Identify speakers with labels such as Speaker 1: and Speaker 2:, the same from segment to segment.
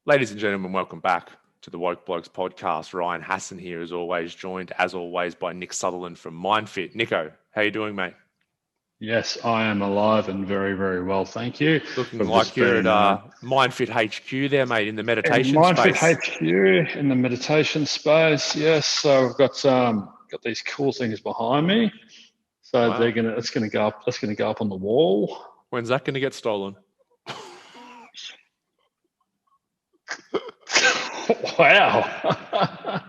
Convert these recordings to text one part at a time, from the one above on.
Speaker 1: Ladies and gentlemen, welcome back to the Blokes podcast. Ryan Hassan here, as always, joined as always by Nick Sutherland from Myndfit. Nico, how you doing, mate?
Speaker 2: Yes, I am alive and very, very well, thank you.
Speaker 1: Looking like you're at Myndfit HQ there, mate, in the meditation
Speaker 2: Myndfit
Speaker 1: space.
Speaker 2: HQ in the meditation space. Yes, so we've got these cool things behind me. So
Speaker 1: Wow.
Speaker 2: it's gonna go up on the wall.
Speaker 1: When's that gonna get stolen?
Speaker 2: Wow.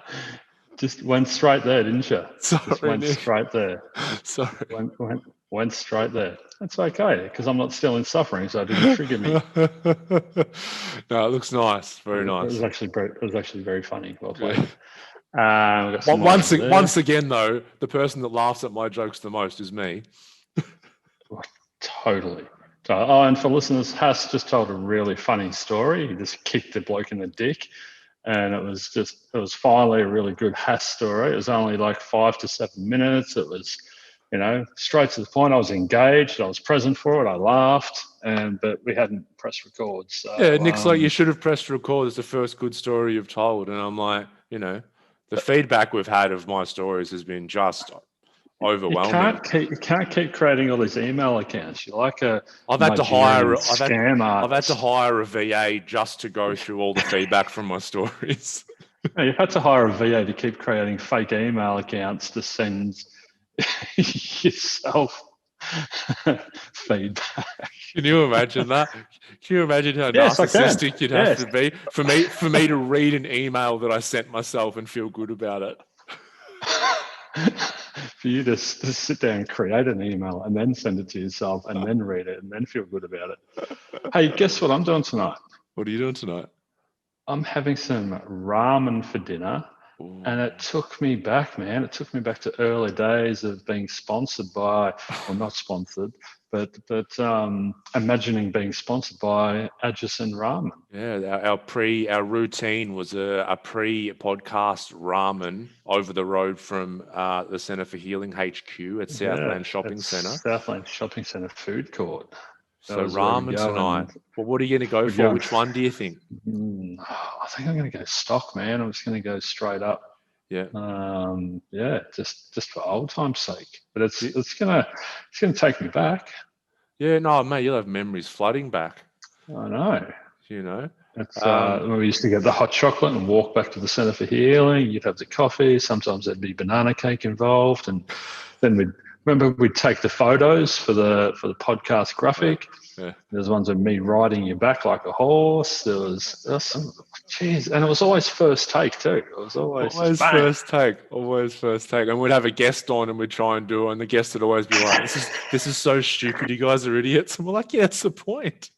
Speaker 2: Just went straight there, didn't you?
Speaker 1: Sorry,
Speaker 2: Just went
Speaker 1: Nick.
Speaker 2: straight there.
Speaker 1: Sorry.
Speaker 2: Went straight there. That's okay, because I'm not still in suffering, so it didn't trigger me.
Speaker 1: No, it looks nice. Very nice.
Speaker 2: It was actually very funny. Well played.
Speaker 1: Yeah. Once again, though, the person that laughs at my jokes the most is me.
Speaker 2: Totally. Oh, and for listeners, Hass just told a really funny story. He just kicked the bloke in the dick, and it was finally a really good Hass story. It was only like 5 to 7 minutes. It was, straight to the point. I was engaged. I was present for it. I laughed, but we hadn't pressed record. So,
Speaker 1: yeah, Nick's like, you should have pressed record. It's the first good story you've told, and I'm like, the feedback we've had of my stories has been just overwhelming.
Speaker 2: You can't keep creating all these email accounts. You're like
Speaker 1: I've had to hire a VA just to go through all the feedback from my stories.
Speaker 2: You've had to hire a VA to keep creating fake email accounts to send yourself feedback.
Speaker 1: Can you imagine that? Can you imagine how narcissistic you'd have to be for me to read an email that I sent myself and feel good about it?
Speaker 2: For you to sit down and create an email and then send it to yourself and then read it and then feel good about it. Hey, guess what I'm doing tonight?
Speaker 1: What are you doing tonight?
Speaker 2: I'm having some ramen for dinner. Ooh. And it took me back, man. It took me back to early days of being sponsored by, well, not sponsored, but imagining being sponsored by Ajisen Ramen.
Speaker 1: Yeah, our routine was a pre-podcast ramen over the road from the Centre for Healing HQ at Southland Shopping Centre.
Speaker 2: Southland Shopping Centre food court.
Speaker 1: So ramen tonight. Well, what are you going to go for? Which one do you think?
Speaker 2: I think I'm going to go stock, man. I'm just going to go straight up.
Speaker 1: Yeah.
Speaker 2: Just for old time's sake. But it's gonna take me back.
Speaker 1: Yeah, no, mate, you'll have memories flooding back.
Speaker 2: I know.
Speaker 1: It's
Speaker 2: when we used to get the hot chocolate and walk back to the Centre for Healing. You'd have the coffee. Sometimes there'd be banana cake involved, and then we'd take the photos for the podcast graphic. Yeah. There's ones of me riding your back like a horse. There was some, and it was always first take too. It was always
Speaker 1: first take, and we'd have a guest on and we'd try and do it, and the guest would always be like, "This is so stupid. You guys are idiots." And we're like, "Yeah, that's the point."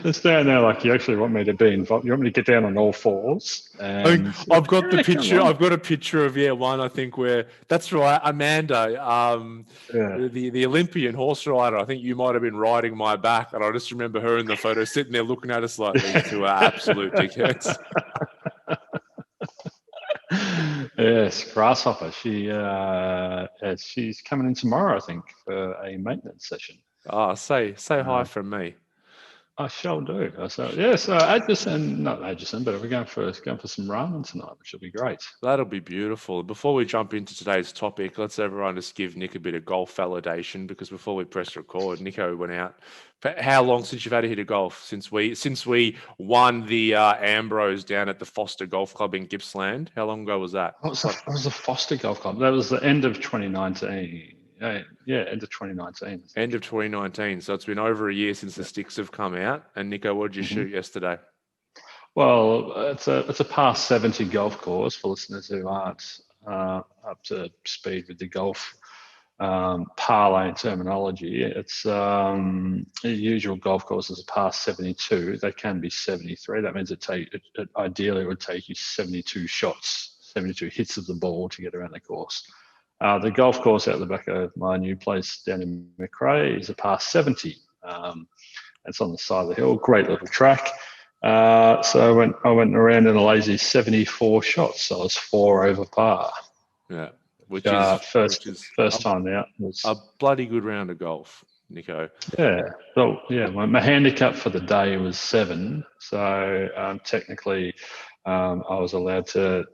Speaker 2: It's down there like you actually want me to be involved. You want me to get down on all fours.
Speaker 1: I've got the picture. I've got a picture of one. I think where that's right, Amanda, the Olympian horse rider. I think you might have been riding my back, and I just remember her in the photo sitting there looking at us like these two are absolute dickheads.
Speaker 2: Yes, Grasshopper. She's coming in tomorrow, I think, for a maintenance session.
Speaker 1: Oh, say hi from me.
Speaker 2: I shall do. So Ajisen, not Ajisen, but we're going for some ramen tonight, which will be great.
Speaker 1: That'll be beautiful. Before we jump into today's topic, let's everyone just give Nick a bit of golf validation, because before we press record, Nico went out. How long since you've had to hit a golf? Since we won the Ambrose down at the Foster Golf Club in Gippsland. How long ago was that?
Speaker 2: It was the Foster Golf Club. That was the end of 2019. Yeah, end of 2019.
Speaker 1: End of 2019. So it's been over a year since the sticks have come out. And Nico, what did you shoot yesterday?
Speaker 2: Well, it's a past 70 golf course for listeners who aren't up to speed with the golf parlay terminology. It's the usual golf course is a past 72. They can be 73. That means ideally it would take you 72 shots, 72 hits of the ball to get around the course. The golf course out the back of my new place down in Macrae is a past 70. It's on the side of the hill, great little track. So I went around in a lazy 74 shots. So I was 4 over par.
Speaker 1: Yeah,
Speaker 2: which is first time out.
Speaker 1: Was a bloody good round of golf. Nico?
Speaker 2: Yeah. So my handicap for the day was 7. So technically, I was allowed to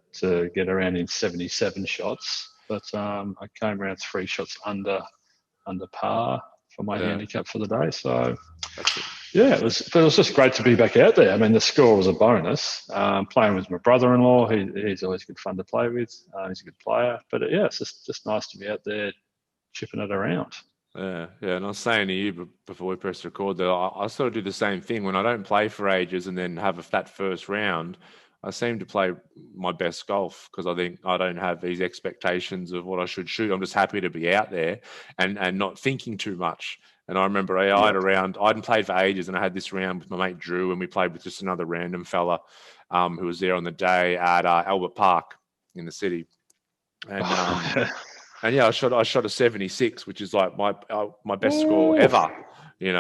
Speaker 2: get around in 77 shots, but I came around 3 shots under par for my handicap for the day. So
Speaker 1: That's it.
Speaker 2: yeah, it was just great to be back out there. I mean, the score was a bonus. Playing with my brother-in-law, he's always good fun to play with. He's a good player, but it's just nice to be out there chipping it around.
Speaker 1: Yeah, and I was saying to you before we press record that I sort of do the same thing when I don't play for ages and then have that first round. I seem to play my best golf because I think I don't have these expectations of what I should shoot. I'm just happy to be out there and not thinking too much. And I remember I had a round. I hadn't played for ages, and I had this round with my mate Drew, and we played with just another random fella who was there on the day at Albert Park in the city. And and yeah, I shot a 76, which is like my best score ever, And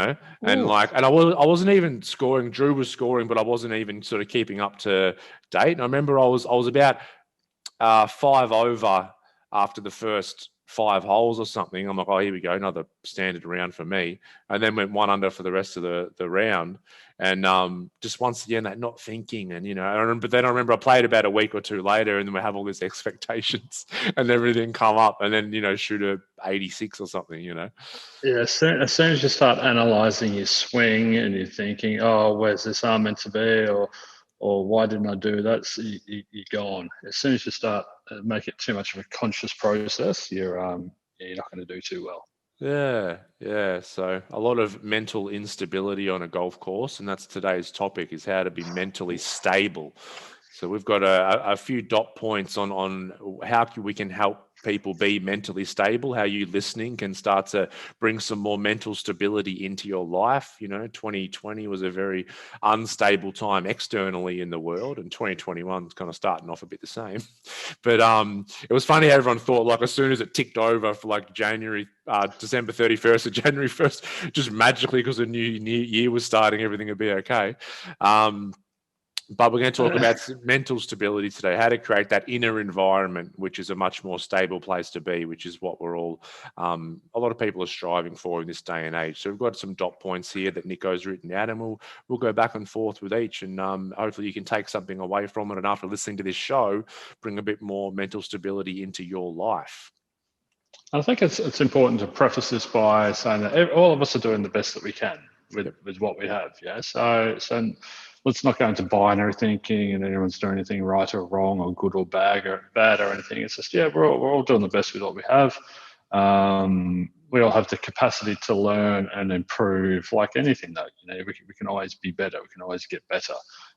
Speaker 1: I wasn't even scoring. Drew was scoring, but I wasn't even sort of keeping up to date. And I remember I was about 5 over after the first 5 holes or something. I'm like, oh, here we go, another standard round for me. And then went 1 under for the rest of the round. And just once again, that not thinking. And, but then I remember I played about a week or 2 later, and then we have all these expectations and everything come up, and then, shoot a 86 or something,
Speaker 2: Yeah, as soon as you start analysing your swing and you're thinking, oh, where's this arm meant to be? Or why didn't I do that? So you're gone. As soon as you start make it too much of a conscious process, you're not going to do too well.
Speaker 1: Yeah. So a lot of mental instability on a golf course, and that's today's topic: is how to be mentally stable. So we've got a few dot points on how we can help people be mentally stable, how you listening can start to bring some more mental stability into your life. 2020 was a very unstable time externally in the world, and 2021 is kind of starting off a bit the same. But it was funny how everyone thought, like, as soon as it ticked over for like December 31st or January 1st, just magically, because the new year was starting, everything would be okay. But we're going to talk about mental stability today, how to create that inner environment, which is a much more stable place to be, which is what we're all, a lot of people are striving for in this day and age. So we've got some dot points here that Nico's written out, and we'll go back and forth with each, and hopefully you can take something away from it, and after listening to this show, bring a bit more mental stability into your life.
Speaker 2: I think it's important to preface this by saying that all of us are doing the best that we can with what we have. Yeah. So let's not go into binary thinking and anyone's doing anything right or wrong or good or bad or anything. It's just, we're all doing the best with what we have. We all have the capacity to learn and improve, like anything though. We can always be better. We can always get better.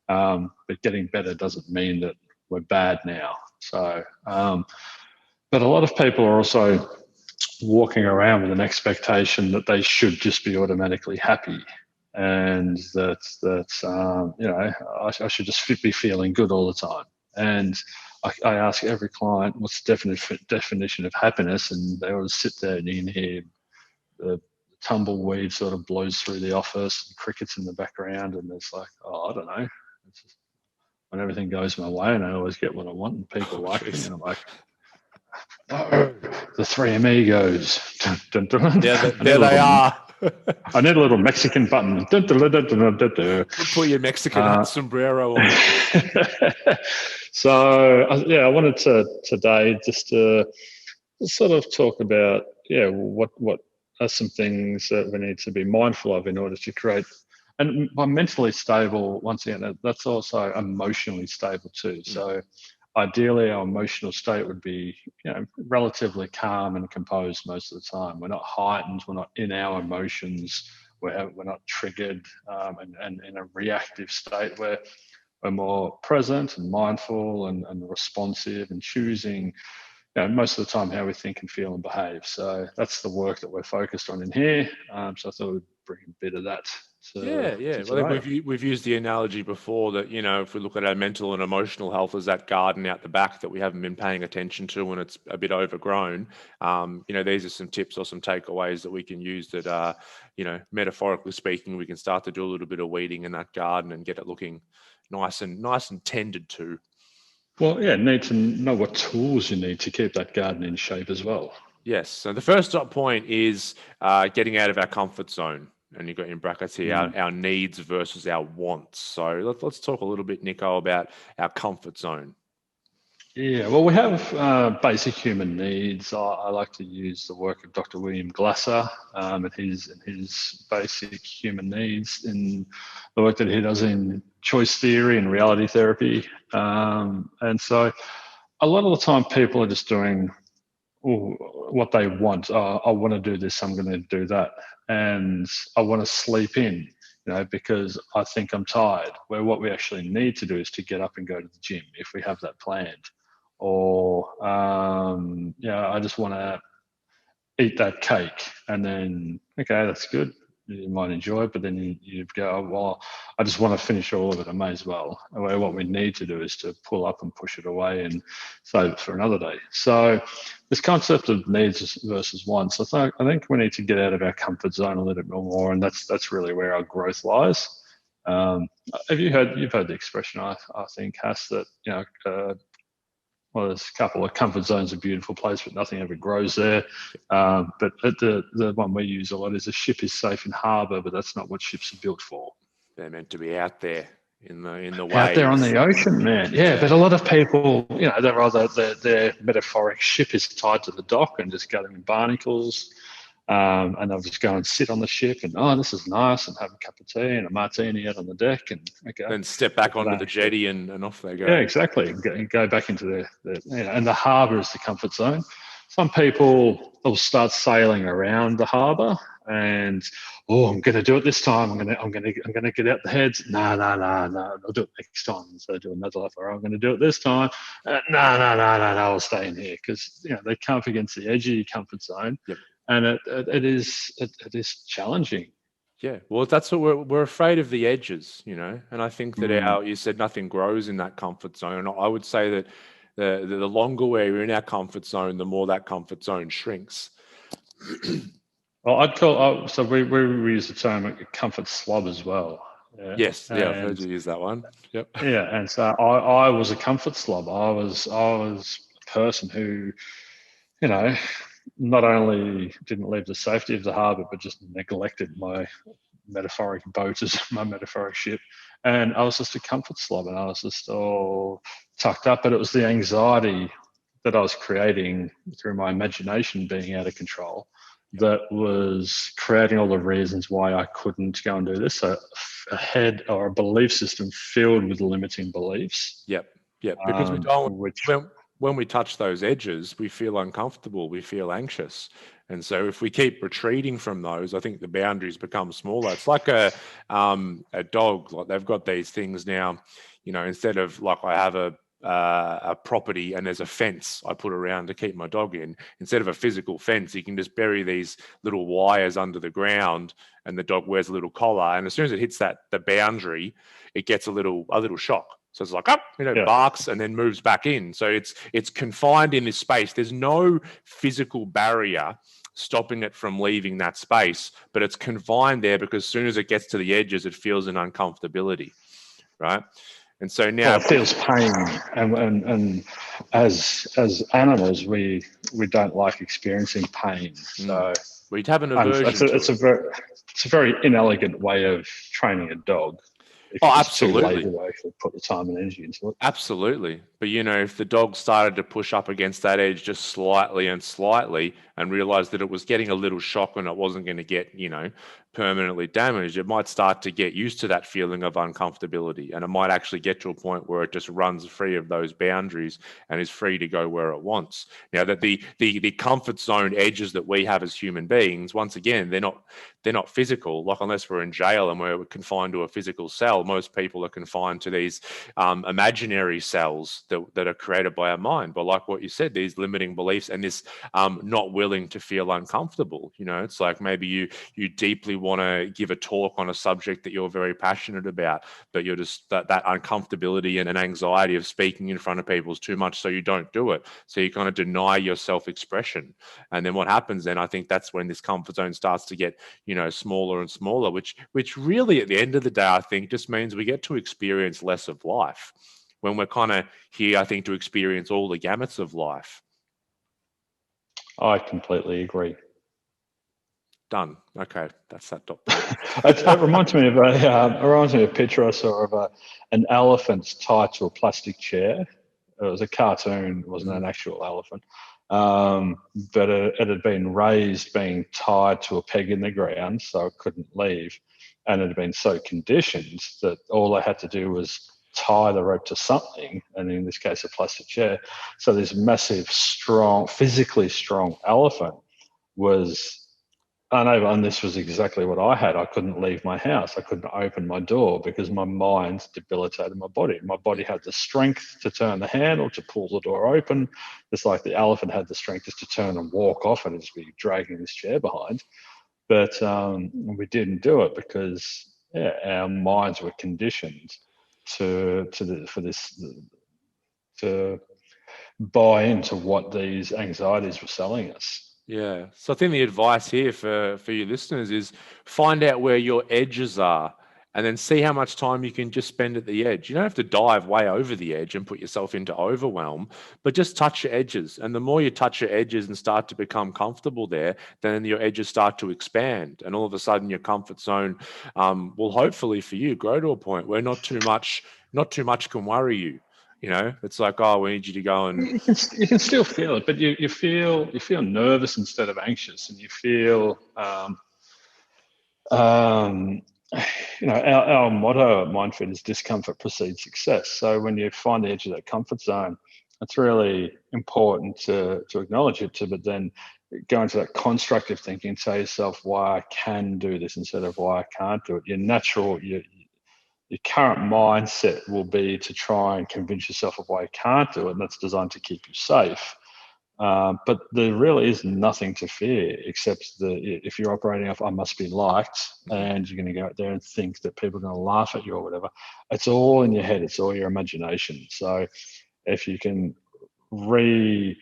Speaker 2: But getting better doesn't mean that we're bad now. So, but a lot of people are also walking around with an expectation that they should just be automatically happy, and that I should just be feeling good all the time. And I ask every client, what's the definition of happiness? And they always sit there and you can hear the tumbleweed sort of blows through the office and crickets in the background, and it's like, oh, I don't know. It's just, when everything goes my way and I always get what I want and people like me, and I'm like, oh, the three amigos. Dun, dun, dun.
Speaker 1: Yeah, there they are.
Speaker 2: I need a little Mexican button. Dun, dun, dun, dun, dun, dun.
Speaker 1: Put your Mexican sombrero on.
Speaker 2: So, I wanted to today just to sort of talk about, what are some things that we need to be mindful of in order to create. And by mentally stable, once again, that's also emotionally stable too. So ideally, our emotional state would be, relatively calm and composed most of the time. We're not heightened. We're not in our emotions. We're not triggered and in a reactive state. Where we're more present and mindful and responsive and choosing, most of the time how we think and feel and behave. So that's the work that we're focused on in here. So I thought we'd bring a bit of that.
Speaker 1: Yeah. Well, I think we've used the analogy before that, if we look at our mental and emotional health as that garden out the back that we haven't been paying attention to when it's a bit overgrown. These are some tips or some takeaways that we can use that, metaphorically speaking, we can start to do a little bit of weeding in that garden and get it looking nice and tended to.
Speaker 2: Well, need to know what tools you need to keep that garden in shape as well.
Speaker 1: Yes. So the first dot point is getting out of our comfort zone. And you've got in brackets here our needs versus our wants. So let's talk a little bit, Nico, about our comfort zone.
Speaker 2: Yeah, well, we have basic human needs. I like to use the work of Dr. William Glasser and his basic human needs in the work that he does in choice theory and reality therapy. And so a lot of the time people are just doing what they want. I want to do this, I'm going to do that. And I want to sleep in, because I think I'm tired. Where what we actually need to do is to get up and go to the gym if we have that planned. Or, I just want to eat that cake. And then, okay, that's good. You might enjoy it, but then you go, oh, well, I just want to finish all of it. I may as well. What we need to do is to pull up and push it away and save it for another day. So this concept of needs versus wants, I think we need to get out of our comfort zone a little bit more, and that's really where our growth lies. You've heard the expression, I think, Hass, that there's a couple of comfort zones, a beautiful place, but nothing ever grows there. But the one we use a lot is a ship is safe in harbour, but that's not what ships are built for.
Speaker 1: They're meant to be out there in the waves.
Speaker 2: Out there on the ocean, man. Yeah, but a lot of people, they're either their metaphoric ship is tied to the dock and just got them in barnacles. And they'll just go and sit on the ship and, this is nice, and have a cup of tea and a martini out on the deck, and
Speaker 1: then step back onto the jetty and off they go.
Speaker 2: Yeah, exactly. And go back into and the harbour is the comfort zone. Some people will start sailing around the harbour and, I'm going to do it this time. I'm going to get out the heads. No. I'll do it next time. So I do another lap. I'm going to do it this time. No. I'll stay in here, because they come up against the edge of your comfort zone.
Speaker 1: Yep.
Speaker 2: And it is challenging.
Speaker 1: Yeah, well, that's what we're afraid of, the edges, and I think that you said nothing grows in that comfort zone. I would say that the longer we're in our comfort zone, the more that comfort zone shrinks.
Speaker 2: Well, I'd call so we use the term comfort slob as well.
Speaker 1: Yeah. Yes, I've heard you use that one. Yep.
Speaker 2: Yeah, and so I was a comfort slob. I was a person who, not only didn't leave the safety of the harbour, but just neglected my metaphoric boat as my metaphoric ship. And I was just a comfort slob, and I was just all tucked up. But it was the anxiety that I was creating through my imagination being out of control that was creating all the reasons why I couldn't go and do this. So a head or a belief system filled with limiting beliefs.
Speaker 1: Yep. Because we don't, when we touch those edges, we feel uncomfortable, we feel anxious. And so if we keep retreating from those, I think the boundaries become smaller. It's like a dog. Like, they've got these things now, instead of, like, I have a property and there's a fence I put around to keep my dog in. Instead of a physical fence, you can just bury these little wires under the ground, and the dog wears a little collar. And as soon as it hits the boundary, it gets a little shock. So it's like, barks and then moves back in. So it's confined in this space. There's no physical barrier stopping it from leaving that space, but it's confined there because as soon as it gets to the edges, it feels an uncomfortability, right? And so now
Speaker 2: it feels pain, and as animals, we don't like experiencing pain. So
Speaker 1: we'd have an aversion.
Speaker 2: It's a very inelegant way of training a dog.
Speaker 1: Absolutely.
Speaker 2: To actually put the time and energy into it.
Speaker 1: Absolutely. But, if the dog started to push up against that edge just slightly and realized that it was getting a little shock and it wasn't going to get, permanently damaged, it might start to get used to that feeling of uncomfortability. And it might actually get to a point where it just runs free of those boundaries and is free to go where it wants. Now, that the comfort zone edges that we have as human beings, once again, they're not physical. Like, unless we're in jail and we're confined to a physical cell, most people are confined to these imaginary cells that are created by our mind. But like what you said, these limiting beliefs and this not willing to feel uncomfortable. It's like maybe you deeply want to give a talk on a subject that you're very passionate about, but you're just that uncomfortability and an anxiety of speaking in front of people is too much, so you don't do it. So you kind of deny your self-expression. And then what happens then, I think that's when this comfort zone starts to get, smaller and smaller, which really at the end of the day, I think just means we get to experience less of life when we're kind of here, I think, to experience all the gamuts of life.
Speaker 2: I completely agree.
Speaker 1: Done. Okay, that's that dot.
Speaker 2: It reminds me of a picture I saw of an elephant tied to a plastic chair. It was a cartoon; it wasn't an actual elephant, but it had been raised, being tied to a peg in the ground, so it couldn't leave, and it had been so conditioned that all they had to do was tie the rope to something, and in this case, a plastic chair. So this massive, strong, physically strong elephant was unable, and this was exactly what I had. I couldn't leave my house. I couldn't open my door because my mind debilitated my body. My body had the strength to turn the handle, to pull the door open. It's like the elephant had the strength just to turn and walk off and just be dragging this chair behind. But we didn't do it because our minds were conditioned to buy into what these anxieties were selling us.
Speaker 1: Yeah. So I think the advice here for your listeners is find out where your edges are and then see how much time you can just spend at the edge. You don't have to dive way over the edge and put yourself into overwhelm, but just touch your edges. And the more you touch your edges and start to become comfortable there, then your edges start to expand. And all of a sudden your comfort zone will hopefully for you grow to a point where not too much can worry you. You know, it's like, oh, we need you to go and
Speaker 2: You can still feel it, but you feel nervous instead of anxious, and you feel um, our motto at Myndfit is discomfort precedes success. So when you find the edge of that comfort zone, it's really important to acknowledge it, but then go into that constructive thinking and tell yourself why I can do this instead of why I can't do it. Your current mindset will be to try and convince yourself of why you can't do it, and that's designed to keep you safe. But there really is nothing to fear except if you're operating off "I must be liked" and you're going to go out there and think that people are going to laugh at you or whatever. It's all in your head. It's all your imagination. So if you can reroute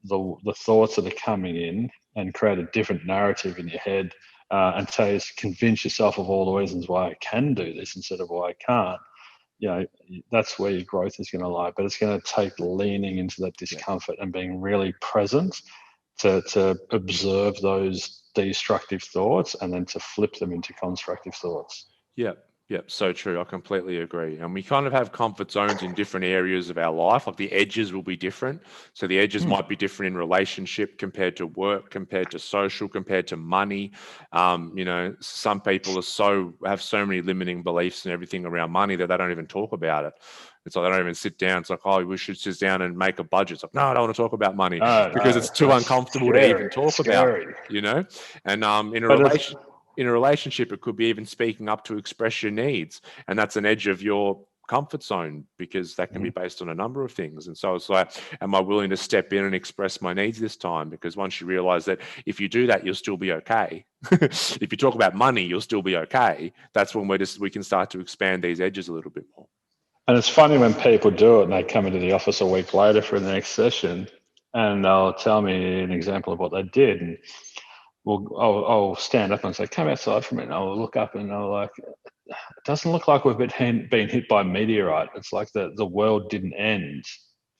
Speaker 2: the thoughts that are coming in and create a different narrative in your head, and convince yourself of all the reasons why I can do this instead of why I can't, that's where your growth is going to lie. But it's going to take leaning into that discomfort and being really present to observe those destructive thoughts and then to flip them into constructive thoughts.
Speaker 1: Yep. Yep. So true. I completely agree. And we kind of have comfort zones in different areas of our life. Like the edges will be different. So the edges might be different in relationship compared to work, compared to social, compared to money. Some people have so many limiting beliefs and everything around money that they don't even talk about it. It's like they don't even sit down. It's like, oh, we should sit down and make a budget. It's like, no, I don't want to talk about money because it's too uncomfortable to even talk about. And in a relationship, it could be even speaking up to express your needs. And that's an edge of your comfort zone because that can be based on a number of things. And so it's like, am I willing to step in and express my needs this time? Because once you realize that if you do that, you'll still be okay. If you talk about money, you'll still be okay. That's when we can start to expand these edges a little bit more.
Speaker 2: And it's funny when people do it and they come into the office a week later for the next session and they'll tell me an example of what they did. And I'll stand up and say, come outside for a minute. And I'll look up and I'll like, it doesn't look like we've been hit by a meteorite. It's like the world didn't end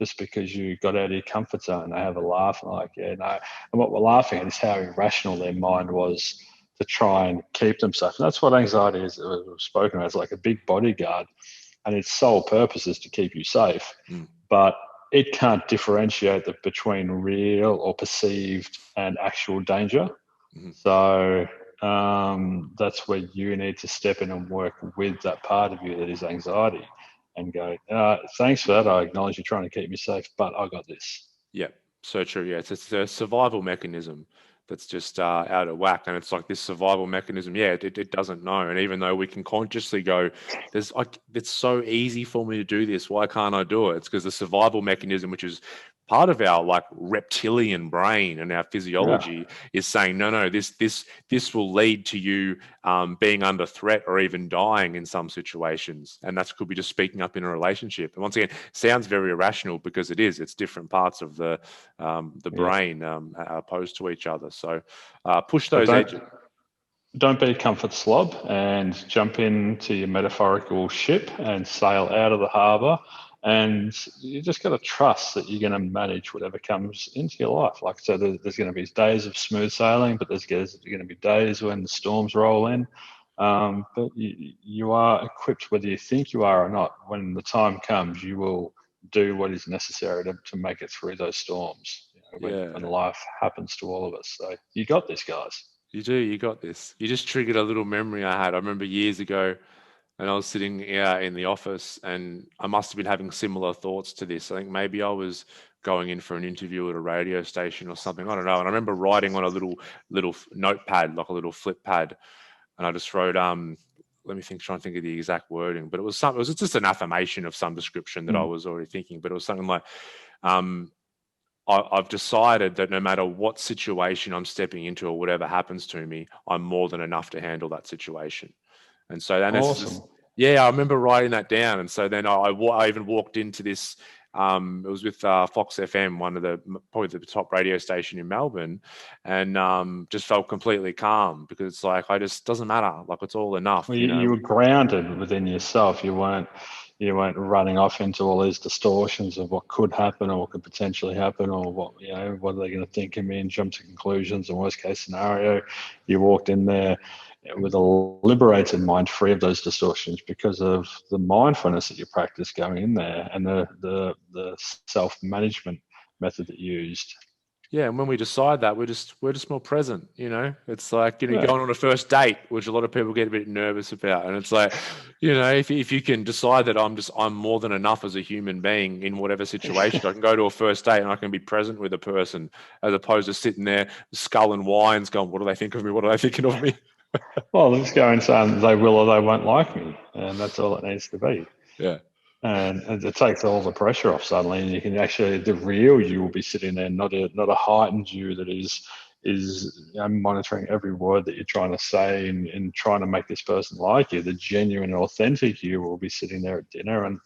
Speaker 2: just because you got out of your comfort zone. They have a laugh and I'm like, yeah, no. And what we're laughing at is how irrational their mind was to try and keep them safe. And that's what anxiety is. We've spoken about. It's like a big bodyguard, and its sole purpose is to keep you safe. But it can't differentiate between real or perceived and actual danger. So that's where you need to step in and work with that part of you that is anxiety and go, thanks for that. I acknowledge you're trying to keep me safe, but I got this.
Speaker 1: Yeah, so true. Yeah, it's a survival mechanism that's just out of whack. And it's like this survival mechanism, it doesn't know. And even though we can consciously go, it's so easy for me to do this. Why can't I do it? It's because the survival mechanism, which is part of our like reptilian brain and our physiology is saying, no, this will lead to you being under threat or even dying in some situations. And that could be just speaking up in a relationship. And once again, sounds very irrational because it's different parts of the brain opposed to each other. So push those edges.
Speaker 2: Don't be a comfort slob and jump into your metaphorical ship and sail out of the harbour And you just got to trust that you're going to manage whatever comes into your life. Like I said, there's going to be days of smooth sailing, but there's going to be days when the storms roll in. But you are equipped, whether you think you are or not. When the time comes, you will do what is necessary to make it through those storms, when life happens to all of us. So you got this, guys.
Speaker 1: You do. You got this. You just triggered a little memory I had. I remember years ago, and I was sitting in the office, and I must have been having similar thoughts to this. I think maybe I was going in for an interview at a radio station or something. I don't know. And I remember writing on a little notepad, like a little flip pad, and I just wrote let me try and think of the exact wording, but it was just an affirmation of some description that I was already thinking. But it was something like, I've decided that no matter what situation I'm stepping into or whatever happens to me, I'm more than enough to handle that situation. And so then
Speaker 2: awesome.
Speaker 1: I remember writing that down. And so then I even walked into this. It was with Fox FM, probably the top radio station in Melbourne, and just felt completely calm because it's like doesn't matter, like it's all enough.
Speaker 2: Well, you were grounded within yourself. You weren't running off into all these distortions of what could happen or what could potentially happen, or what are they going to think of me, and jump to conclusions and worst case scenario. You walked in there with a liberated mind, free of those distortions because of the mindfulness that you practice going in there, and the self-management method that you used.
Speaker 1: Yeah, and when we decide that, we're just more present. It's like going on a first date, which a lot of people get a bit nervous about, and it's like, if you can decide that I'm more than enough as a human being in whatever situation, I can go to a first date and I can be present with a person, as opposed to sitting there skull and wines, going, "What do they think of me? What are they thinking of me?"
Speaker 2: Well, let's go and say they will or they won't like me, and that's all it needs to be.
Speaker 1: Yeah.
Speaker 2: And it takes all the pressure off suddenly, and you can actually, the real you will be sitting there, not a heightened you that is monitoring every word that you're trying to say and trying to make this person like you. The genuine, authentic you will be sitting there at dinner, and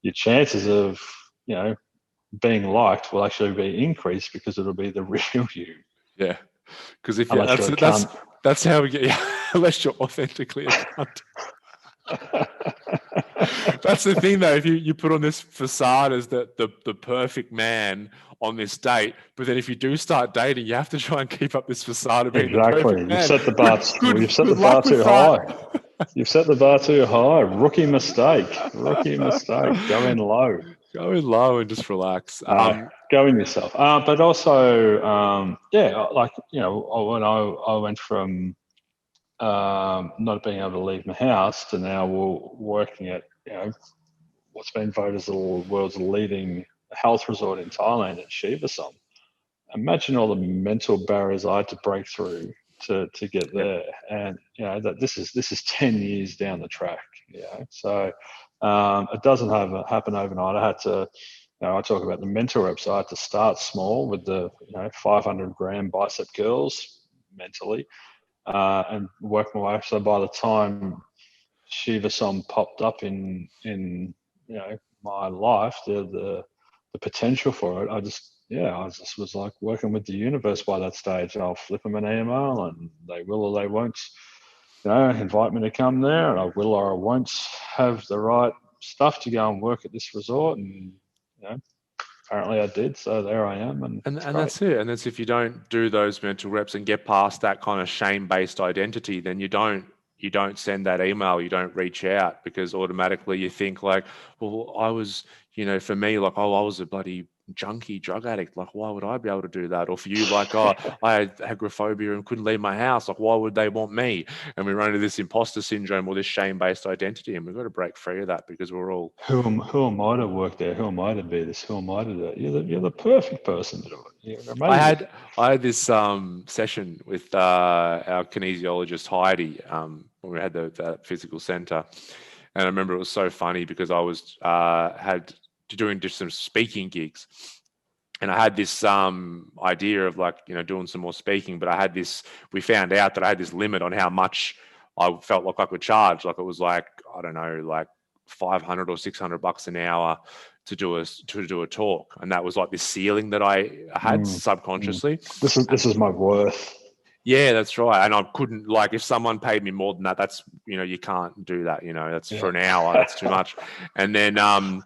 Speaker 2: your chances of being liked will actually be increased because it'll be the real you.
Speaker 1: Yeah, because if that's how we get. Unless you're authentically a cunt. That's the thing, though. If you put on this facade as the perfect man on this date, but then if you do start dating, you have to try and keep up this facade of being the perfect man.
Speaker 2: You've set the bar. You've set the bar too high. You've set the bar too high. Rookie mistake. Go in low.
Speaker 1: Go in low and just relax.
Speaker 2: Go in yourself. But also, when I went from not being able to leave my house to now working at what's been voted as the world's leading health resort in Thailand at Shivasom. Imagine all the mental barriers I had to break through to get there, and that this is 10 years down the track. So it doesn't happen overnight. I had to. I talk about the mental reps. I had to start small with the 500 gram bicep curls mentally. And work my way. So by the time Shivasom popped up in my life, the potential for it, I just was like working with the universe by that stage. I'll flip them an email, and they will or they won't, invite me to come there, and I will or I won't have the right stuff to go and work at this resort, and apparently I did, so there I am. And
Speaker 1: that's it. And that's if you don't do those mental reps and get past that kind of shame-based identity, then you don't send that email, you don't reach out, because automatically you think like, well, I was, for me, like, oh, I was a bloody junkie, drug addict. Like, why would I be able to do that? Or for you, like, oh, I had agoraphobia and couldn't leave my house. Like, why would they want me? And we run into this imposter syndrome or this shame-based identity, and we've got to break free of that, because we're all...
Speaker 2: Who am I to work there? Who am I to be this? Who am I to do that? You're the perfect person to do it. You're amazing.
Speaker 1: I had this session with our kinesiologist Heidi when we had the physical center, and I remember it was so funny because I was doing just some speaking gigs, and I had this idea of doing some more speaking, but we found out that I had this limit on how much I felt like I could charge. Like, it was like, I don't know, like $500 or $600 an hour to do a talk, and that was like this ceiling that I had subconsciously.
Speaker 2: This is my worth.
Speaker 1: Yeah, that's right. And I couldn't, like, if someone paid me more than that, that's, you can't do that. That's for an hour. That's too much. And then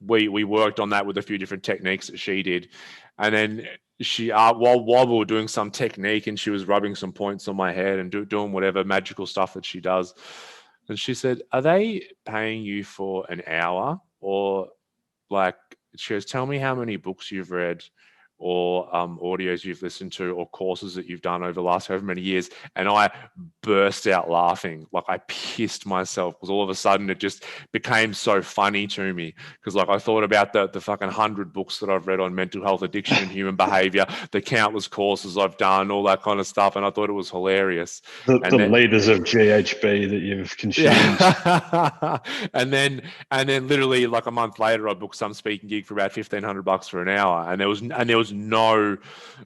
Speaker 1: we worked on that with a few different techniques that she did, and then she while we were doing some technique, and she was rubbing some points on my head and doing whatever magical stuff that she does, and she said, "Are they paying you for an hour, or like?" She goes, "Tell me how many books you've read, or audios you've listened to, or courses that you've done over the last however many years." And I burst out laughing. Like, I pissed myself, because all of a sudden it just became so funny to me. Because like, I thought about the fucking 100 books that I've read on mental health, addiction, and human behavior, the countless courses I've done, all that kind of stuff. And I thought it was hilarious.
Speaker 2: The
Speaker 1: And then,
Speaker 2: liters of GHB that you've consumed.
Speaker 1: yeah. and then literally like a month later, I booked some speaking gig for about $1,500 for an hour, and there was no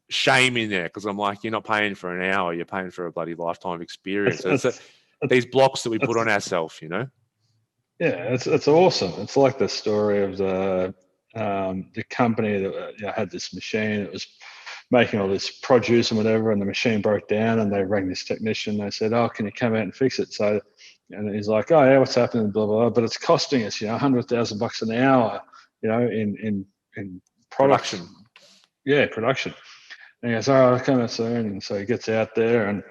Speaker 1: shame in there, because I'm like, you're not paying for an hour, you're paying for a bloody lifetime experience. These blocks that we put on ourselves, you know.
Speaker 2: Yeah, it's awesome. It's like the story of the company that had this machine. It was making all this produce and whatever, and the machine broke down, and they rang this technician. They said, "Oh, can you come out and fix it?" So, and he's like, "Oh yeah, what's happening?" Blah blah blah. But it's costing us, $100,000 an hour, in
Speaker 1: Production.
Speaker 2: Yeah, production. And he goes, "Oh, I'll come out soon." And so he gets out there, and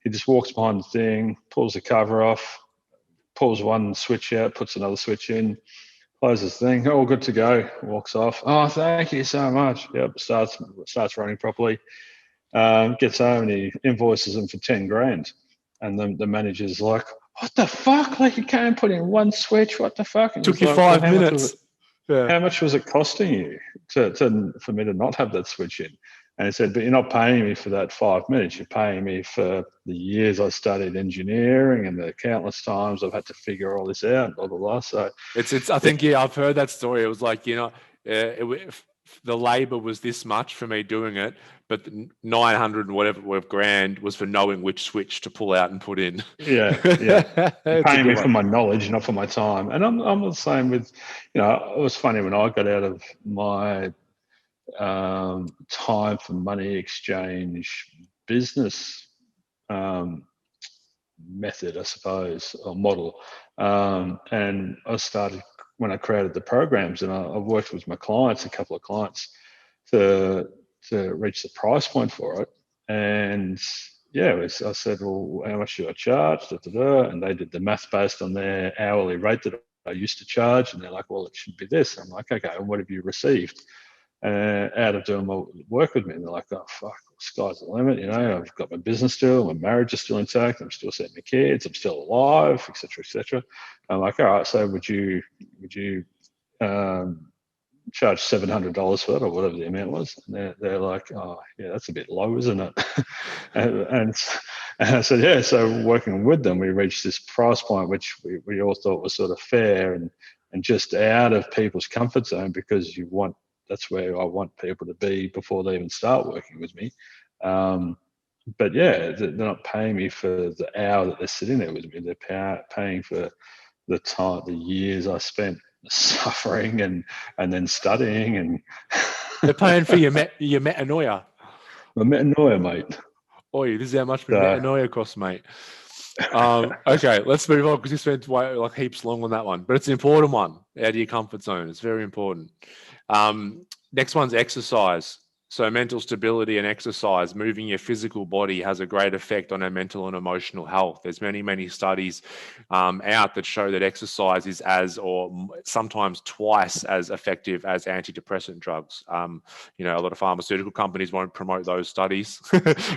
Speaker 2: he just walks behind the thing, pulls the cover off, pulls one switch out, puts another switch in, closes the thing, all good to go, walks off. "Oh, thank you so much." Yep, starts running properly. Gets home and he invoices them for 10 grand. And the manager's like, "What the fuck? Like, you can't put in one switch, what the fuck?" And
Speaker 1: Took you
Speaker 2: like,
Speaker 1: 5 minutes.
Speaker 2: How much was it costing you for me to not have that switch in? And he said, "But you're not paying me for that 5 minutes. You're paying me for the years I studied engineering and the countless times I've had to figure all this out, blah, blah, blah." So
Speaker 1: it's I think, yeah, I've heard that story. It was like, the labor was this much for me doing it, but the 900 and whatever grand was for knowing which switch to pull out and put in.
Speaker 2: Yeah. You're paying me for my knowledge, not for my time. And I'm the same with, it was funny when I got out of my time for money exchange business method, I suppose, or model. And I started when I created the programs, and I've worked with my clients, a couple of clients, to reach the price point for it. And yeah, I said, "Well, how much do I charge?" Da, da, da. And they did the math based on their hourly rate that I used to charge. And they're like, "Well, it should be this." I'm like, "Okay, and what have you received out of doing my work with me?" And they're like, "Oh, fuck, sky's the limit. I've got my business still, my marriage is still intact, I'm still seeing my kids, I'm still alive, etc., etc." I'm like, "All right, so would you charge $700 for it, or whatever the amount was?" And they're like, "Oh, yeah, that's a bit low, isn't it?" and I said, "Yeah." So working with them, we reached this price point which we all thought was sort of fair and just out of people's comfort zone, because that's where I want people to be before they even start working with me. But yeah, they're not paying me for the hour that they're sitting there with me. They're paying for the time, the years I spent suffering and then studying. And
Speaker 1: they're paying for your metanoia.
Speaker 2: My metanoia, mate.
Speaker 1: Oi, this is how much my metanoia costs, mate. Okay, let's move on, because you spent heaps long on that one, but it's an important one. Out of your comfort zone, it's very important. Next one's exercise. So mental stability and exercise, moving your physical body, has a great effect on our mental and emotional health. There's many studies out that show that exercise is or sometimes twice as effective as antidepressant drugs. A lot of pharmaceutical companies won't promote those studies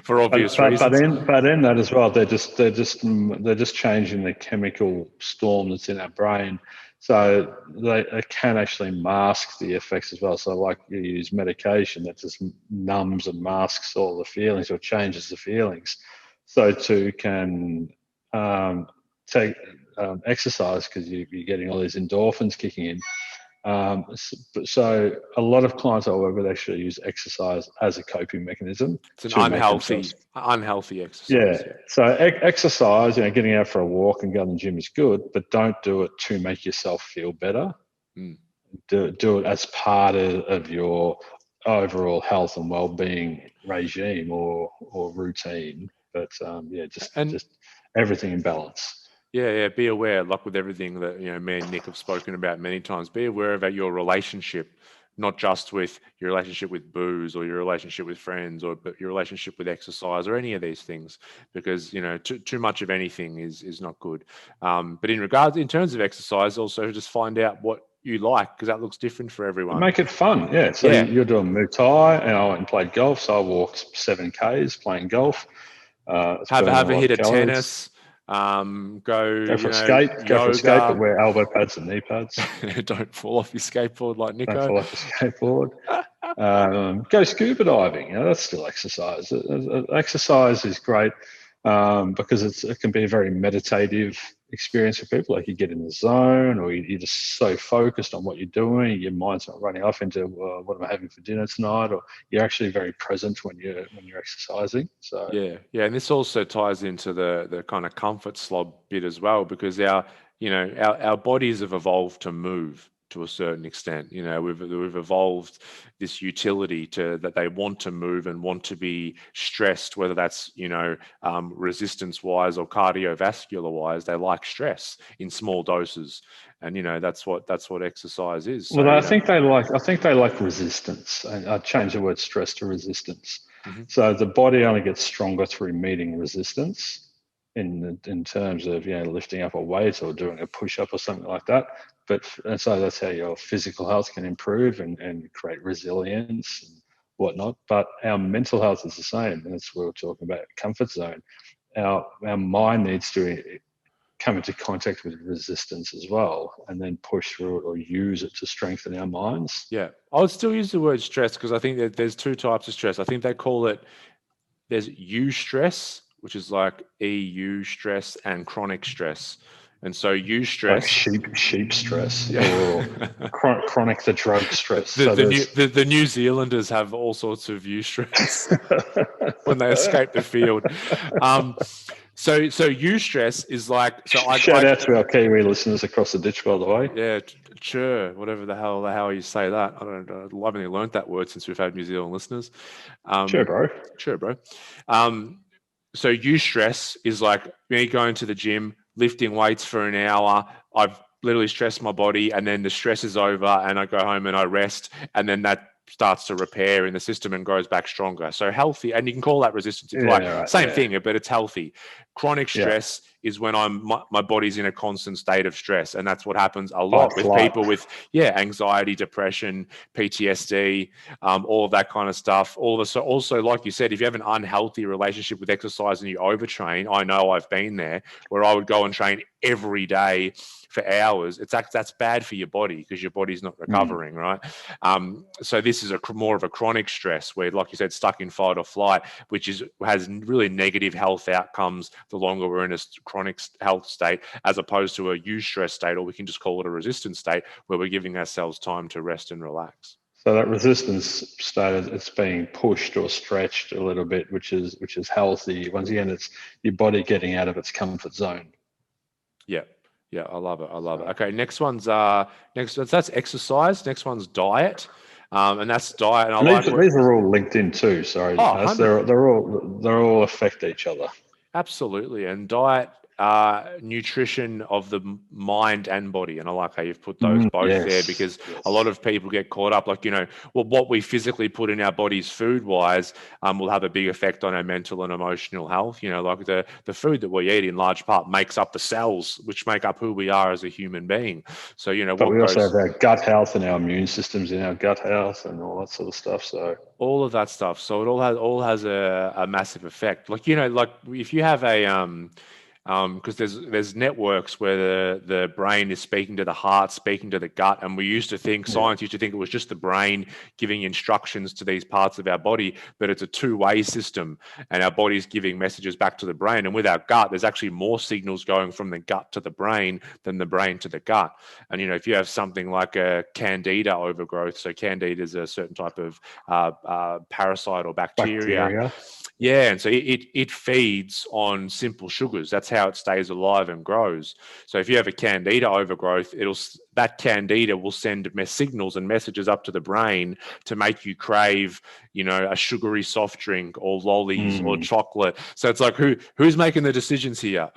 Speaker 1: for obvious reasons.
Speaker 2: But in that as well, they're just changing the chemical storm that's in our brain. So they can actually mask the effects as well. So like, you use medication that just numbs and masks all the feelings, or changes the feelings. So too can take exercise, because you're getting all these endorphins kicking in. So a lot of clients I work with actually use exercise as a coping mechanism.
Speaker 1: It's an unhealthy exercise.
Speaker 2: Yeah. So exercise, getting out for a walk and going to the gym is good, but don't do it to make yourself feel better. Do it as part of your overall health and well-being regime or routine. But just everything in balance.
Speaker 1: Yeah, be aware, like with everything that, me and Nick have spoken about many times, be aware about your relationship, not just with your relationship with booze or your relationship with friends but your relationship with exercise or any of these things, because, too much of anything is not good. But in terms of exercise, also just find out what you like, because that looks different for everyone.
Speaker 2: Make it fun, yeah. So
Speaker 1: Yeah.
Speaker 2: you're doing Muay Thai, and I went and played golf. So I walked 7Ks playing golf. It's
Speaker 1: Have
Speaker 2: burning
Speaker 1: have
Speaker 2: a
Speaker 1: a
Speaker 2: lot
Speaker 1: hit
Speaker 2: of
Speaker 1: of
Speaker 2: calories.
Speaker 1: tennis, go,
Speaker 2: Go for a skate, but
Speaker 1: yoga.
Speaker 2: wear elbow pads and knee pads.
Speaker 1: Don't fall off your skateboard like
Speaker 2: Don't
Speaker 1: Nico.
Speaker 2: fall off a skateboard. Go scuba diving. That's still exercise. Exercise is great because it can be a very meditative experience for people. Like you get in the zone, or you're just so focused on what you're doing, your mind's not running off into what am I having for dinner tonight, or you're actually very present when you're exercising. So
Speaker 1: Yeah, and this also ties into the kind of comfort slob bit as well, because our bodies have evolved to move to a certain extent. We've evolved this utility that they want to move and want to be stressed, whether that's resistance wise or cardiovascular wise. They like stress in small doses, and that's what exercise is. So
Speaker 2: well, I think they like resistance. I'd change the word stress to resistance.
Speaker 1: mhm.
Speaker 2: So the body only gets stronger through meeting resistance in terms of lifting up a weight or doing a push up or something like that. And so that's how your physical health can improve and create resilience and whatnot. But our mental health is the same, and that's what we're talking about, comfort zone. Our mind needs to come into contact with resistance as well, and then push through it or use it to strengthen our minds.
Speaker 1: Yeah, I would still use the word stress, because I think that there's two types of stress. I think they call it, there's eustress, which is like EU stress, and chronic stress. And so
Speaker 2: Like
Speaker 1: eustress,
Speaker 2: sheep stress,
Speaker 1: yeah.
Speaker 2: or chronic the drug stress.
Speaker 1: the,
Speaker 2: So
Speaker 1: the New
Speaker 2: there's
Speaker 1: the New Zealanders have all sorts of eustress when they escape the field. Um, so eustress is like, so
Speaker 2: shout out to our Kiwi listeners across the ditch, by the way.
Speaker 1: yeah, sure, whatever the hell you say that. I don't know. I haven't learned that word since we've had New Zealand listeners.
Speaker 2: Sure,
Speaker 1: Um,
Speaker 2: bro.
Speaker 1: sure, bro. So eustress is like me going to the gym, lifting weights for an hour. I've literally stressed my body, and then the stress is over, and I go home and I rest, and then that starts to repair in the system and grows back stronger. So healthy, and you can call that resistance if you like.
Speaker 2: Yeah, right.
Speaker 1: Same
Speaker 2: Yeah,
Speaker 1: thing, but it's healthy. Chronic
Speaker 2: yeah.
Speaker 1: stress is when my body's in a constant state of stress, and that's what happens a
Speaker 2: Fight,
Speaker 1: lot with
Speaker 2: flight.
Speaker 1: people with anxiety, depression, PTSD, all of that kind of stuff. Also, like you said, if you have an unhealthy relationship with exercise and you overtrain, I know I've been there, where I would go and train every day for hours. That's bad for your body, because your body's not recovering, right? So this is more of a chronic stress, where, like you said, stuck in fight or flight, which has really negative health outcomes the longer we're in a chronic health state, as opposed to a eustress state, or we can just call it a resistance state, where we're giving ourselves time to rest and relax.
Speaker 2: So that resistance state, it's being pushed or stretched a little bit, which is healthy. Once again, it's your body getting out of its comfort zone.
Speaker 1: Yeah. Yeah, I love it.
Speaker 2: So
Speaker 1: Okay, that's exercise. Next one's diet. And that's diet. And I like
Speaker 2: these are all linked in too. Sorry,
Speaker 1: oh,
Speaker 2: Nas.
Speaker 1: 100.
Speaker 2: They're all affect each other.
Speaker 1: Absolutely. And diet, nutrition of the mind and body. And I like how you've put those both there, because a lot of people get caught up, like, what we physically put in our bodies food wise will have a big effect on our mental and emotional health. Like the food that we eat in large part makes up the cells which make up who we are as a human being. So,
Speaker 2: But
Speaker 1: what
Speaker 2: we also
Speaker 1: goes,
Speaker 2: have our gut health and our immune systems in our gut health and all that sort of stuff. So
Speaker 1: all of that stuff. So it all has a massive effect. Like, like if you have because there's networks where the brain is speaking to the heart, speaking to the gut, and science used to think it was just the brain giving instructions to these parts of our body, but it's a two-way system, and our body's giving messages back to the brain. And with our gut, there's actually more signals going from the gut to the brain than the brain to the gut. And if you have something like a candida overgrowth, so candida is a certain type of parasite or bacteria. Yeah, and so it feeds on simple sugars. That's how it stays alive and grows. So if you have a candida overgrowth, that candida will send signals and messages up to the brain to make you crave, a sugary soft drink or lollies or chocolate. So it's like, who's making the decisions here?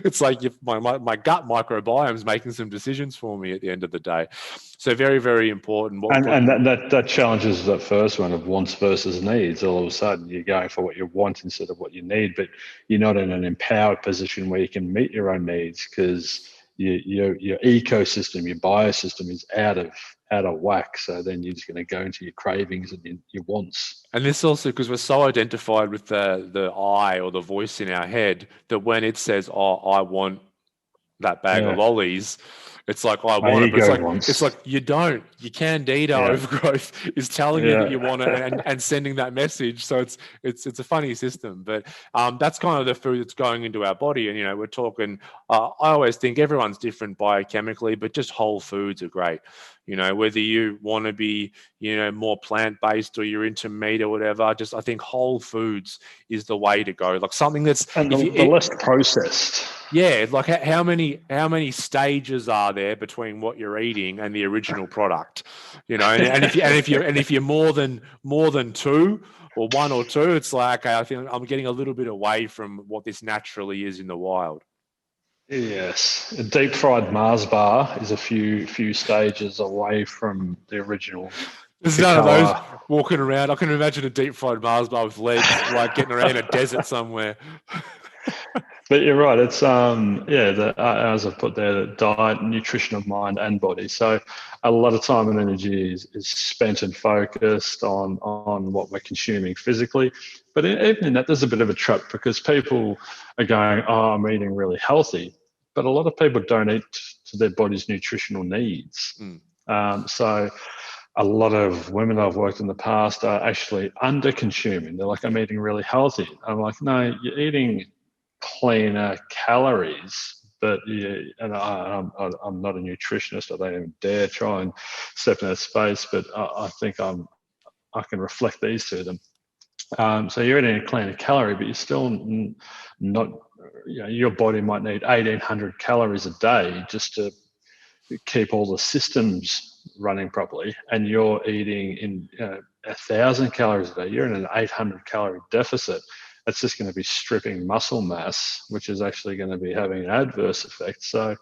Speaker 1: It's like my gut microbiome's making some decisions for me at the end of the day. So very, very important.
Speaker 2: And that challenges that first one of wants versus needs. All of a sudden, you're going for what you want instead of what you need, but you're not in an empowered position where you can meet your own needs because your ecosystem, your biosystem is out of whack. So then you're just going to go into your cravings and your wants.
Speaker 1: And this also because we're so identified with the I or the voice in our head that when it says, "Oh, I want that bag of lollies," it's like, I want it, but it's like you don't. Your candida overgrowth is telling you that you want it and sending that message. So it's a funny system, but that's kind of the food that's going into our body. And we're talking. I always think everyone's different biochemically, but just whole foods are great. Whether you want to be more plant based or you're into meat or whatever. I think whole foods is the way to go. Like something that's
Speaker 2: the less processed.
Speaker 1: Yeah, like how many stages are there between what you're eating and the original product, and if you're more than two or one or two, it's like, okay, I think I'm getting a little bit away from what this naturally is in the wild.
Speaker 2: Yes, a deep fried Mars bar is a few stages away from the original.
Speaker 1: There's none of those walking around. I can imagine a deep fried Mars bar with legs, like getting around in a desert somewhere.
Speaker 2: But you're right. It's as I've put there, the diet, nutrition of mind and body. So a lot of time and energy is spent and focused on what we're consuming physically. But even in that, there's a bit of a trap because people are going, "Oh, I'm eating really healthy," but a lot of people don't eat to their body's nutritional needs. So a lot of women I've worked in the past are actually under consuming. They're like, "I'm eating really healthy." I'm like, "No, you're eating cleaner calories," but I'm not a nutritionist. I don't even dare try and step in that space, but I think I can reflect these to them. So you're eating a cleaner calorie, but you're still not. Your body might need 1,800 calories a day just to keep all the systems running properly, and you're eating in 1,000 calories a day. You're in an 800 calorie deficit. It's just going to be stripping muscle mass, which is actually going to be having an adverse effect. So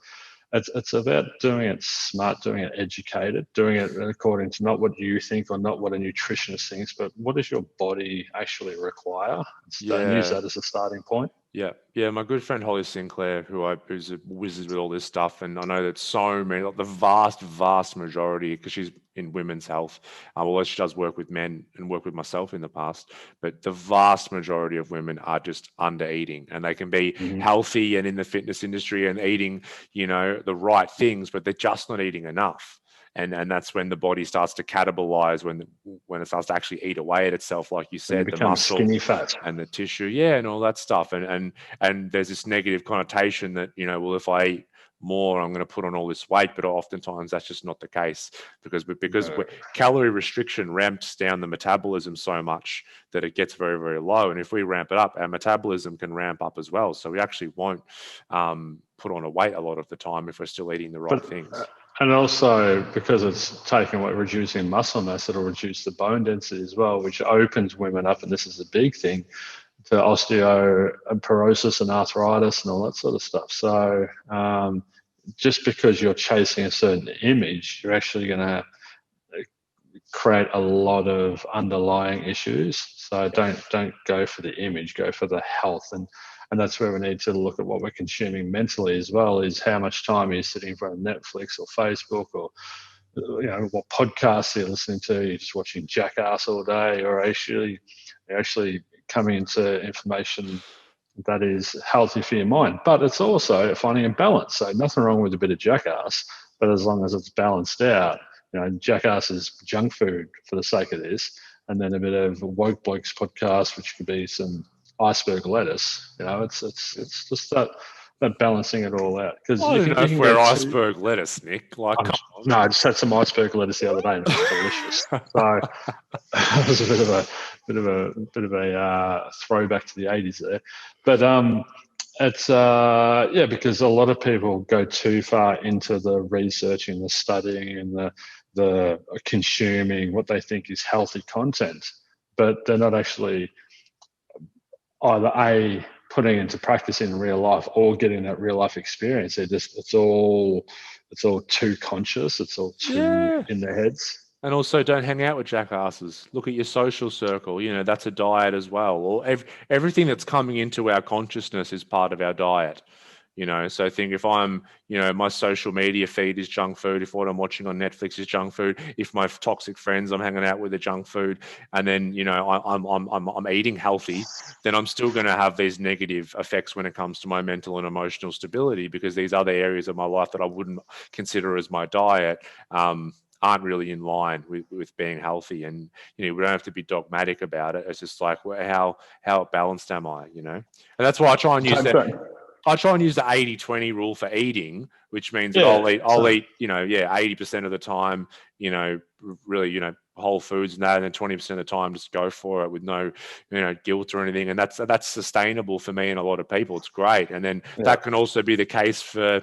Speaker 2: it's about doing it smart, doing it educated, doing it according to not what you think or not what a nutritionist thinks, but what does your body actually require? Don't use that as a starting point.
Speaker 1: Yeah. My good friend Holly Sinclair, who's a wizard with all this stuff, and I know that so many, like the vast majority, because she's in women's health, although she does work with men and work with myself in the past, but the vast majority of women are just under eating, and they can be healthy and in the fitness industry and eating, the right things, but they're just not eating enough. And that's when the body starts to catabolize, when it starts to actually eat away at itself, like you said, the muscle,
Speaker 2: skinny fat,
Speaker 1: and the tissue, and all that stuff. And there's this negative connotation that well, if I eat more, I'm going to put on all this weight, but oftentimes that's just not the case because calorie restriction ramps down the metabolism so much that it gets very, very low. And if we ramp it up, our metabolism can ramp up as well. So we actually won't put on a weight a lot of the time if we're still eating the right things.
Speaker 2: And also because it's reducing muscle mass, it'll reduce the bone density as well, which opens women up, and this is a big thing, to osteoporosis and arthritis and all that sort of stuff. So just because you're chasing a certain image, you're actually going to create a lot of underlying issues. So don't go for the image, go for the health. And that's where we need to look at what we're consuming mentally as well, is how much time are you sitting in front of Netflix or Facebook, or what podcasts you're listening to. You're just watching Jackass all day, or actually coming into information that is healthy for your mind. But it's also finding a balance. So nothing wrong with a bit of Jackass, but as long as it's balanced out. Jackass is junk food for the sake of this, and then a bit of woke Blokes podcast, which could be some iceberg lettuce. It's just that balancing it all out. Because
Speaker 1: I don't know if we're iceberg lettuce, Nick. Like, come on.
Speaker 2: No, I just had some iceberg lettuce the other day, and it was delicious. So it was a bit of a throwback to the 80s there. But It's because a lot of people go too far into the researching, the studying, and the consuming what they think is healthy content, but they're not actually either putting into practice in real life or getting that real life experience. It's all too conscious. It's all too
Speaker 1: Yeah.
Speaker 2: in their heads.
Speaker 1: And also, don't hang out with jackasses. Look at your social circle. That's a diet as well. Or everything that's coming into our consciousness is part of our diet. So I think if my social media feed is junk food, if what I'm watching on Netflix is junk food, if my toxic friends I'm hanging out with are junk food, and then I'm eating healthy, then I'm still going to have these negative effects when it comes to my mental and emotional stability, because these other areas of my life that I wouldn't consider as my diet aren't really in line with being healthy. And we don't have to be dogmatic about it. It's just like, how balanced am I? And that's why
Speaker 2: Same thing.
Speaker 1: I try and use the 80-20 rule for eating, which means that
Speaker 2: Yeah.
Speaker 1: I'll eat 80% of the time, really, whole foods and that, and then 20% of the time just go for it with no guilt or anything. And that's sustainable for me and a lot of people. It's great. And then that can also be the case for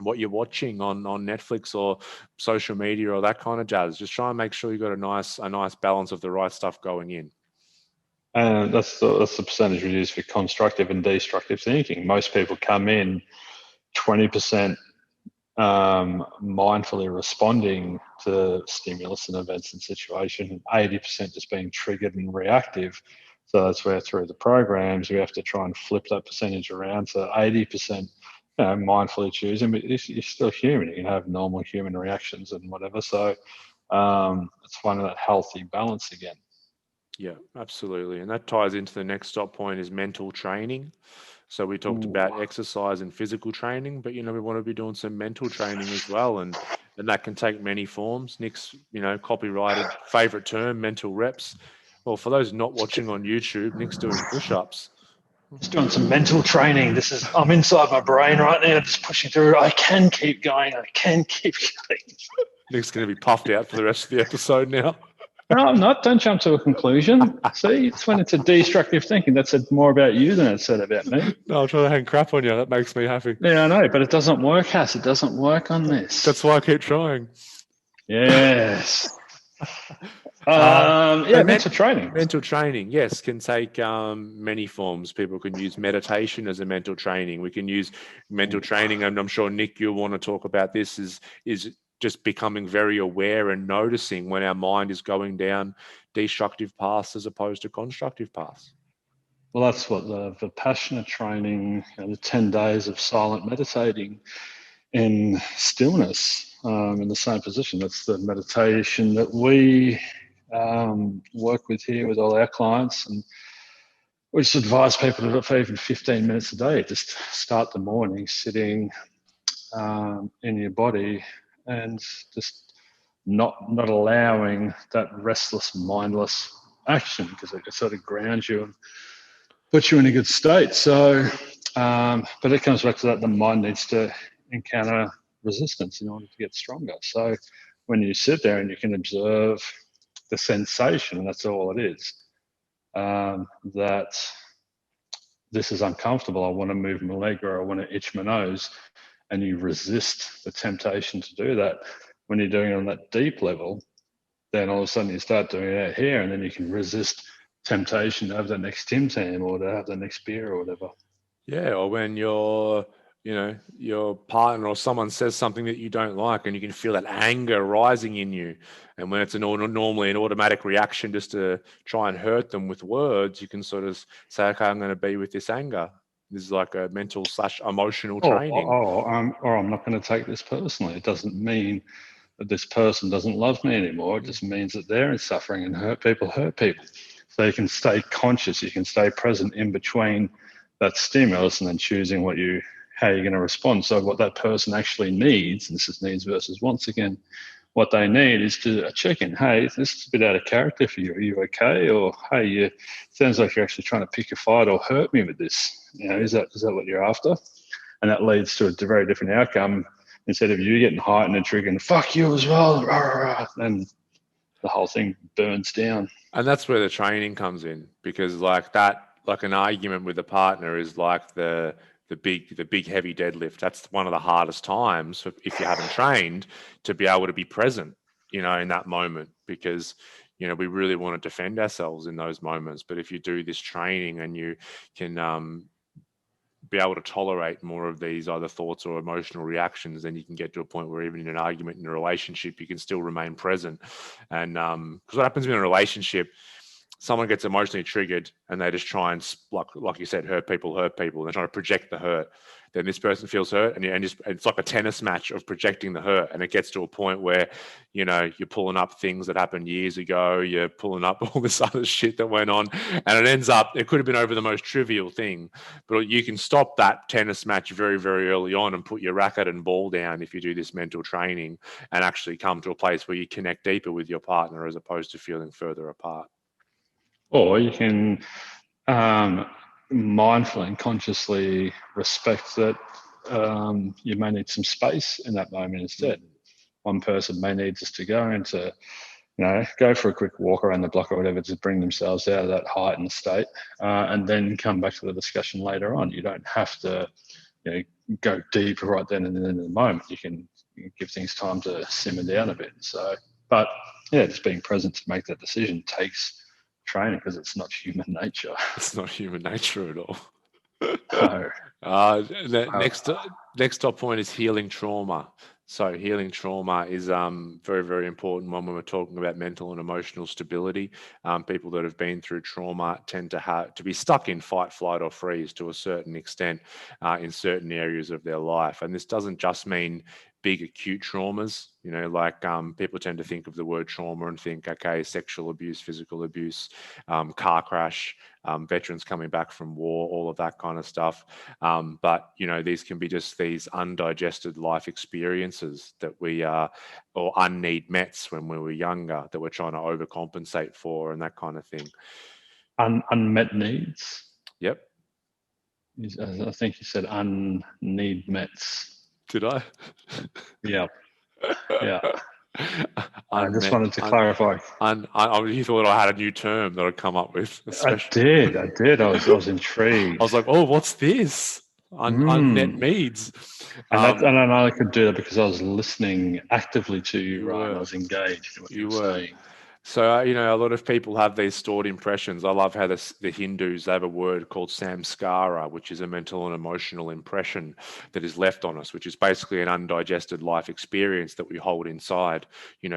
Speaker 1: what you're watching on Netflix or social media or that kind of jazz. Just try and make sure you got a nice balance of the right stuff going in.
Speaker 2: And that's the percentage we use for constructive and destructive thinking. Most people come in 20% mindfully responding to stimulus and events and situation, 80% just being triggered and reactive. So that's where through the programs we have to try and flip that percentage around to 80% mindfully choosing. But you're still human. You can have normal human reactions and whatever. So it's finding that healthy balance again.
Speaker 1: Yeah, absolutely. And that ties into the next stop point is mental training. So we talked
Speaker 2: Ooh.
Speaker 1: about exercise and physical training, but we want to be doing some mental training as well. And that can take many forms. Nick's, copyrighted favorite term, mental reps. Well, for those not watching on YouTube, Nick's doing push-ups.
Speaker 2: Just doing some mental training. I'm inside my brain right now, just pushing through. I can keep going. I can keep going.
Speaker 1: Nick's going to be puffed out for the rest of the episode now.
Speaker 2: No, I'm not. Don't jump to a conclusion. See, it's when it's a destructive thinking. That said more about you than it said about me.
Speaker 1: No, I'm trying to hang crap on you. That makes me happy.
Speaker 2: Yeah, I know, but it doesn't work, Hass. It doesn't work on this.
Speaker 1: That's why I keep trying.
Speaker 2: Yes. Mental training.
Speaker 1: Mental training, yes, can take many forms. People can use meditation as a mental training. We can use mental training, and I'm sure Nick, you'll want to talk about this. Is just becoming very aware and noticing when our mind is going down destructive paths as opposed to constructive paths.
Speaker 2: Well, that's what the Vipassana training, the 10 days of silent meditating in stillness in the same position. That's the meditation that we work with here with all our clients. And we just advise people to do it for even 15 minutes a day. Just start the morning sitting in your body and just not allowing that restless, mindless action, because it sort of grounds you and puts you in a good state. So, but it comes back to that the mind needs to encounter resistance in order to get stronger. So when you sit there and you can observe the sensation, that's all it is, that this is uncomfortable, I want to move my leg or I want to itch my nose, and you resist the temptation to do that. When you're doing it on that deep level, then all of a sudden you start doing it out here, and then you can resist temptation to have the next Tim Tam or to have the next beer or whatever.
Speaker 1: Yeah, or when your partner or someone says something that you don't like, and you can feel that anger rising in you. And when it's normally an automatic reaction just to try and hurt them with words, you can sort of say, okay, I'm going to be with this anger. This is like a mental / emotional training.
Speaker 2: Or I'm not going to take this personally. It doesn't mean that this person doesn't love me anymore. It just means that they're in suffering, and hurt people. So you can stay conscious, you can stay present in between that stimulus and then choosing how you're going to respond. So what that person actually needs, and this is needs versus wants again, what they need is to check in. Hey, this is a bit out of character for you. Are you okay? Or hey, it sounds like you're actually trying to pick a fight or hurt me with this. Is that what you're after? And that leads to a very different outcome. Instead of you getting heightened and triggering, fuck you as well, then the whole thing burns down.
Speaker 1: And that's where the training comes in, because like an argument with a partner is like the the big heavy deadlift. That's one of the hardest times if you haven't trained, to be able to be present, in that moment, because we really want to defend ourselves in those moments. But if you do this training and you can be able to tolerate more of these either thoughts or emotional reactions, then you can get to a point where even in an argument, in a relationship, you can still remain present. And because what happens in a relationship, someone gets emotionally triggered and they just try and, like you said, hurt people. They're trying to project the hurt. Then this person feels hurt, and it's like a tennis match of projecting the hurt. And it gets to a point where, you're pulling up things that happened years ago. You're pulling up all this other shit that went on, and it could have been over the most trivial thing. But you can stop that tennis match very, very early on and put your racket and ball down if you do this mental training, and actually come to a place where you connect deeper with your partner as opposed to feeling further apart.
Speaker 2: Or you can mindfully and consciously respect that you may need some space in that moment instead. One person may need just to go into, go for a quick walk around the block or whatever to bring themselves out of that heightened state, and then come back to the discussion later on. You don't have to go deep right then and then in the moment. You can give things time to simmer down a bit. So, but yeah, just being present to make that decision takes training, because it's not human nature.
Speaker 1: It's not human nature at all.
Speaker 2: No.
Speaker 1: Next top point is healing trauma. So healing trauma is very, very important when we're talking about mental and emotional stability. People that have been through trauma tend to be stuck in fight, flight, or freeze to a certain extent in certain areas of their life. And this doesn't just mean big acute traumas, like people tend to think of the word trauma and think, okay, sexual abuse, physical abuse, car crash, veterans coming back from war, all of that kind of stuff. But, these can be just these undigested life experiences that we or unneed mets when we were younger that we're trying to overcompensate for, and that kind of thing.
Speaker 2: Unmet needs?
Speaker 1: Yep.
Speaker 2: I think you said unneed mets.
Speaker 1: Did I?
Speaker 2: Yeah. Yeah. I just wanted to clarify.
Speaker 1: You thought I had a new term that I'd come up with.
Speaker 2: I did. I was intrigued.
Speaker 1: I was like, oh, what's this? Unmet needs.
Speaker 2: And I know I could do that because I was listening actively to you, Ryan. I was engaged in what you were saying.
Speaker 1: So, a lot of people have these stored impressions. I love how the Hindus have a word called Samskara, which is a mental and emotional impression that is left on us, which is basically an undigested life experience that we hold inside.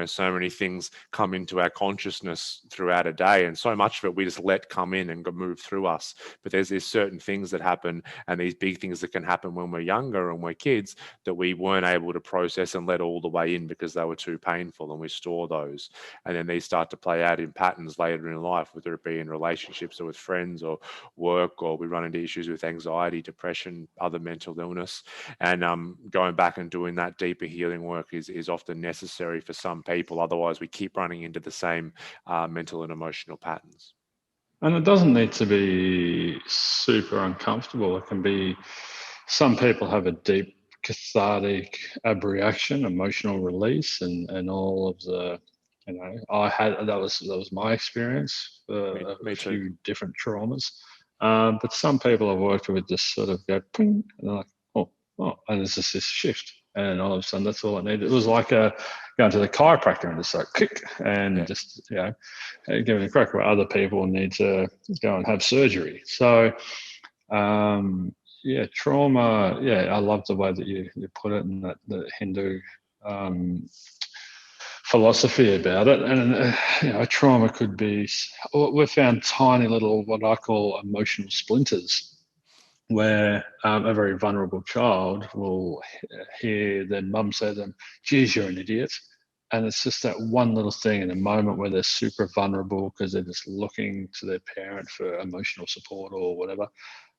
Speaker 1: So many things come into our consciousness throughout a day, and so much of it we just let come in and move through us. But there's these certain things that happen, and these big things that can happen when we're younger and we're kids that we weren't able to process and let all the way in because they were too painful, and we store those. And then these start to play out in patterns later in life, whether it be in relationships or with friends or work, or we run into issues with anxiety, depression, other mental illness. And going back and doing that deeper healing work is often necessary for some people. Otherwise, we keep running into the same mental and emotional patterns.
Speaker 2: And it doesn't need to be super uncomfortable. It can be, some people have a deep cathartic abreaction, emotional release, and all of the, I had, that was my experience, a few different traumas. But some people I've worked with just sort of go, ping, and they're like, oh, and there's just this shift. And all of a sudden, that's all I needed. It was like going to the chiropractor and just like click and just, give it a crack, where other people need to go and have surgery. So, trauma, I love the way that you put it, and that the Hindu philosophy about it. And trauma could be, we've found tiny little, what I call emotional splinters, where a very vulnerable child will hear their mum say to them, geez, you're an idiot. And it's just that one little thing in a moment where they're super vulnerable because they're just looking to their parent for emotional support or whatever,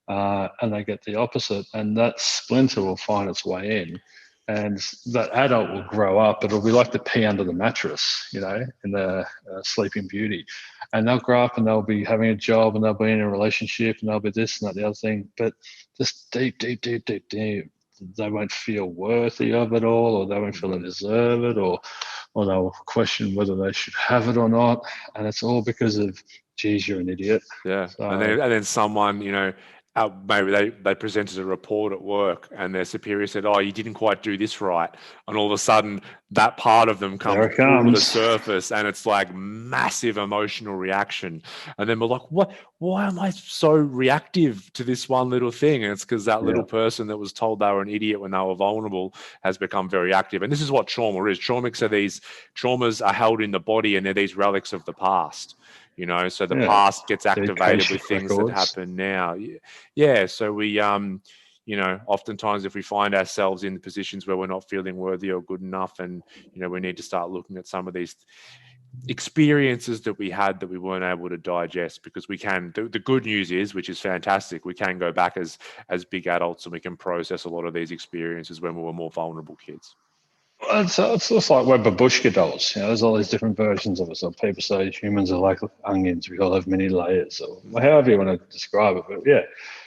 Speaker 2: and they get the opposite, and that splinter will find its way in. And that adult will grow up. It'll be like the pea under the mattress, in the Sleeping Beauty. And they'll grow up and they'll be having a job and they'll be in a relationship and they'll be this and that, the other thing. But just deep, they won't feel worthy of it all, or they won't feel they deserve it, or they'll question whether they should have it or not. And it's all because of, geez, you're an idiot.
Speaker 1: Yeah. So, and then someone, maybe they presented a report at work and their superior said, oh, you didn't quite do this right. And all of a sudden that part of them
Speaker 2: There
Speaker 1: comes
Speaker 2: it
Speaker 1: through to the
Speaker 2: comes.
Speaker 1: surface and it's like massive emotional reaction. And then we're like, what? Why am I so reactive to this one little thing? And it's because that little person that was told they were an idiot when they were vulnerable has become very active. And this is what trauma is. Traumas are held in the body and they're these relics of the past. So the past gets activated with things that happen now. Yeah. So we, oftentimes if we find ourselves in positions where we're not feeling worthy or good enough, and, we need to start looking at some of these experiences that we had that we weren't able to digest, because we can. The good news is, which is fantastic, we can go back as big adults and we can process a lot of these experiences when we were more vulnerable kids.
Speaker 2: It's just like we're babushka dolls. There's all these different versions of us. So people say humans are like onions. We all have many layers, or however you want to describe it. But yeah,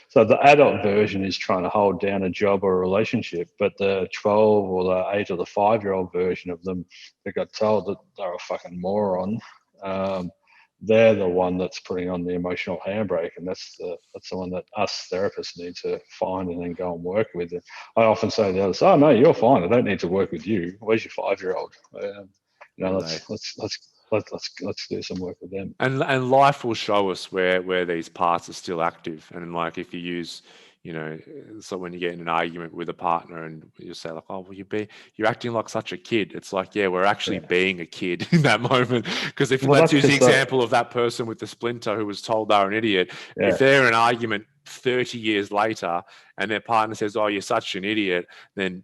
Speaker 2: so the adult version is trying to hold down a job or a relationship, but the 12 or the 8 or the 5-year-old version of them that got told that they're a fucking moron, they're the one that's putting on the emotional handbrake, and that's the one that us therapists need to find and then go and work with. And I often say to the others, "Oh no, you're fine. I don't need to work with you. Where's your 5-year-old? Let's do some work with them."
Speaker 1: And life will show us where these parts are still active. And like if you use, so when you get in an argument with a partner and you say like, oh, well, you're acting like such a kid. It's like, yeah, we're actually being a kid in that moment. Because let's use the example of that person with the splinter who was told they're an idiot. If they're in an argument 30 years later and their partner says, oh, you're such an idiot, then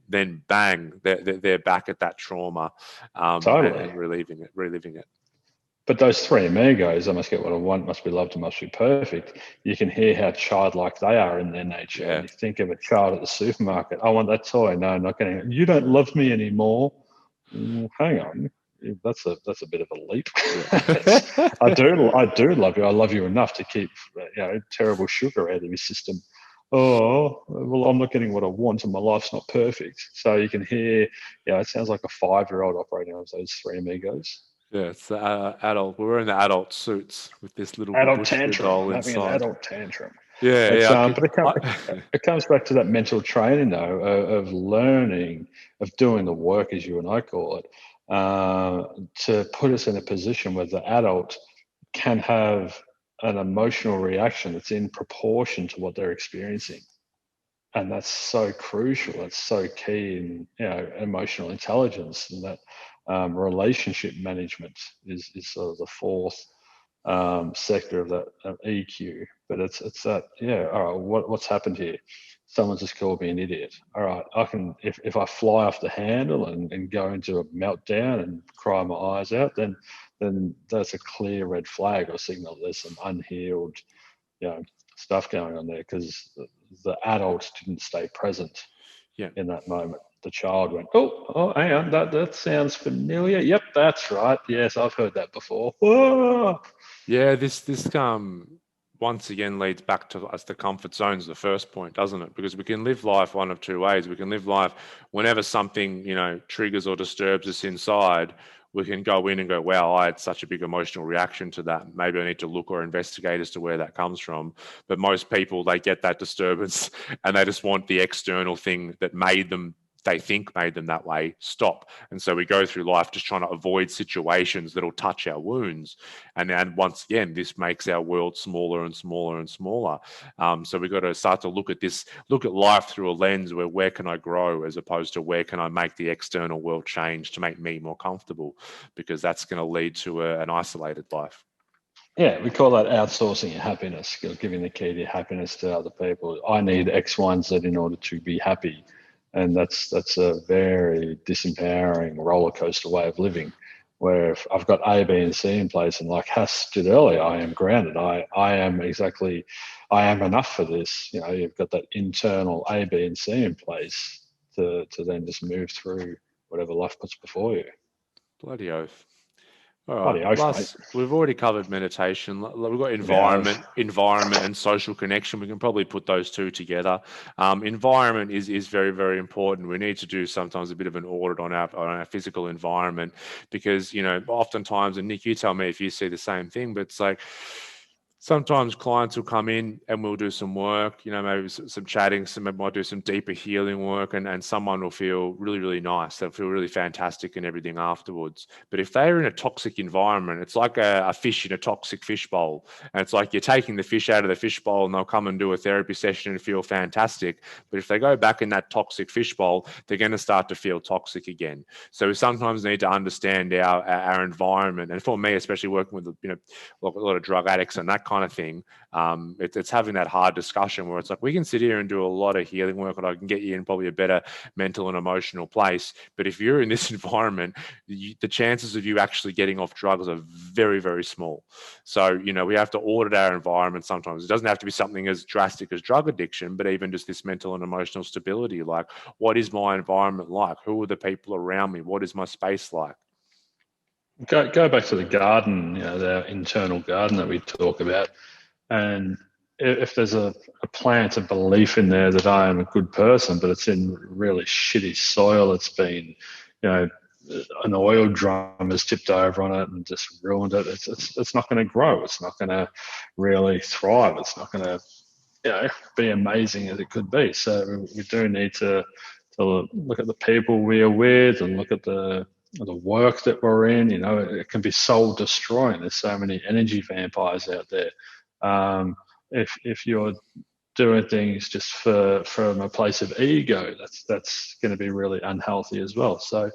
Speaker 1: bang, they're back at that trauma, and reliving it.
Speaker 2: But those three amigos, I must get what I want, must be loved, and must be perfect. You can hear how childlike they are in their nature.
Speaker 1: Yeah.
Speaker 2: And you think of a child at the supermarket, I want that toy. No, I'm not getting it. You don't love me anymore. Hang on. That's a bit of a leap. Yeah. I do love you. I love you enough to keep terrible sugar out of your system. Oh, well, I'm not getting what I want and my life's not perfect. So you can hear, it sounds like a 5-year-old operating on those three amigos.
Speaker 1: Yeah, it's the adult. We're wearing the adult suits with this little
Speaker 2: adult
Speaker 1: babushka
Speaker 2: tantrum.
Speaker 1: doll
Speaker 2: Having
Speaker 1: inside.
Speaker 2: an adult tantrum.
Speaker 1: Yeah,
Speaker 2: but it comes back to that mental training though of learning, of doing the work, as you and I call it, to put us in a position where the adult can have an emotional reaction that's in proportion to what they're experiencing. And that's so crucial. That's so key in emotional intelligence, and that relationship management is sort of the fourth sector of that EQ. But it's that, all right, what's happened here? Someone's just called me an idiot. All right, I can, if I fly off the handle and go into a meltdown and cry my eyes out, then that's a clear red flag or signal there's some unhealed stuff going on there, because the adult didn't stay present in that moment. The child went, oh, hang on, that sounds familiar. Yep, that's right. Yes, I've heard that before. Whoa.
Speaker 1: Yeah, this once again leads back to us, the comfort zone's the first point, doesn't it? Because we can live life one of two ways. We can live life whenever something, triggers or disturbs us inside, we can go in and go, wow, I had such a big emotional reaction to that. Maybe I need to look or investigate as to where that comes from. But most people, they get that disturbance and they just want the external thing that they think made them that way, stop. And so we go through life just trying to avoid situations that'll touch our wounds. And once again, this makes our world smaller and smaller and smaller. So we've got to start to look at life through a lens where can I grow, as opposed to where can I make the external world change to make me more comfortable, because that's going to lead to an isolated life.
Speaker 2: Yeah, we call that outsourcing your happiness, giving the key to your happiness to other people. I need X, Y, and Z in order to be happy. And that's a very disempowering roller coaster way of living, where if I've got A, B, and C in place, and like Hass did earlier, I am grounded. I am enough for this. You've got that internal A, B, and C in place to then just move through whatever life puts before you.
Speaker 1: Bloody oath. All right. We've already covered meditation. We've got environment and social connection. We can probably put those two together. Environment is very, very important. We need to do sometimes a bit of an audit on our physical environment, because, oftentimes, and Nick, you tell me if you see the same thing, but it's like, sometimes clients will come in and we'll do some work, maybe some chatting, some might do some deeper healing work, and someone will feel really, really nice. They'll feel really fantastic and everything afterwards. But if they're in a toxic environment, it's like a fish in a toxic fish bowl. And it's like you're taking the fish out of the fish bowl and they'll come and do a therapy session and feel fantastic. But if they go back in that toxic fish bowl, they're going to start to feel toxic again. So we sometimes need to understand our environment. And for me, especially working with, a lot of drug addicts and that kind of thing, it's having that hard discussion where it's like we can sit here and do a lot of healing work and I can get you in probably a better mental and emotional place. But if you're in this environment, the chances of you actually getting off drugs are very, very small. So, we have to audit our environment sometimes. It doesn't have to be something as drastic as drug addiction, but even just this mental and emotional stability. Like, what is my environment like? Who are the people around me? What is my space like?
Speaker 2: Go back to the garden, the internal garden that we talk about. And if there's a plant, a belief in there that I am a good person, but it's in really shitty soil, it's been, an oil drum has tipped over on it and just ruined it. It's not going to grow. It's not going to really thrive. It's not going to, be amazing as it could be. So we do need to look at the people we are with and look at the work that we're in. It can be soul destroying. There's so many energy vampires out there. If you're doing things just from a place of ego, that's going to be really unhealthy as well. So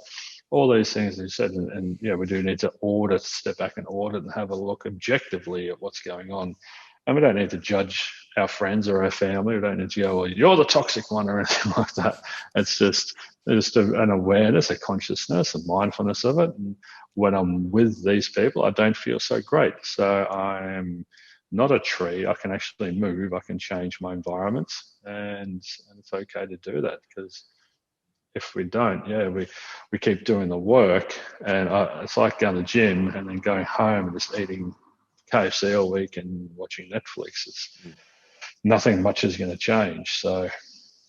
Speaker 2: all these things you said, and we do need to step back and audit and have a look objectively at what's going on. And we don't need to judge our friends or our family. We don't need to go, well, you're the toxic one or anything like that. It's just an awareness, a consciousness, a mindfulness of it. And when I'm with these people, I don't feel so great. So I am not a tree. I can actually move. I can change my environment, and it's okay to do that, because if we don't, we keep doing the work, and it's like going to the gym and then going home and just eating KFC all week and watching Netflix. Nothing much is going to change. So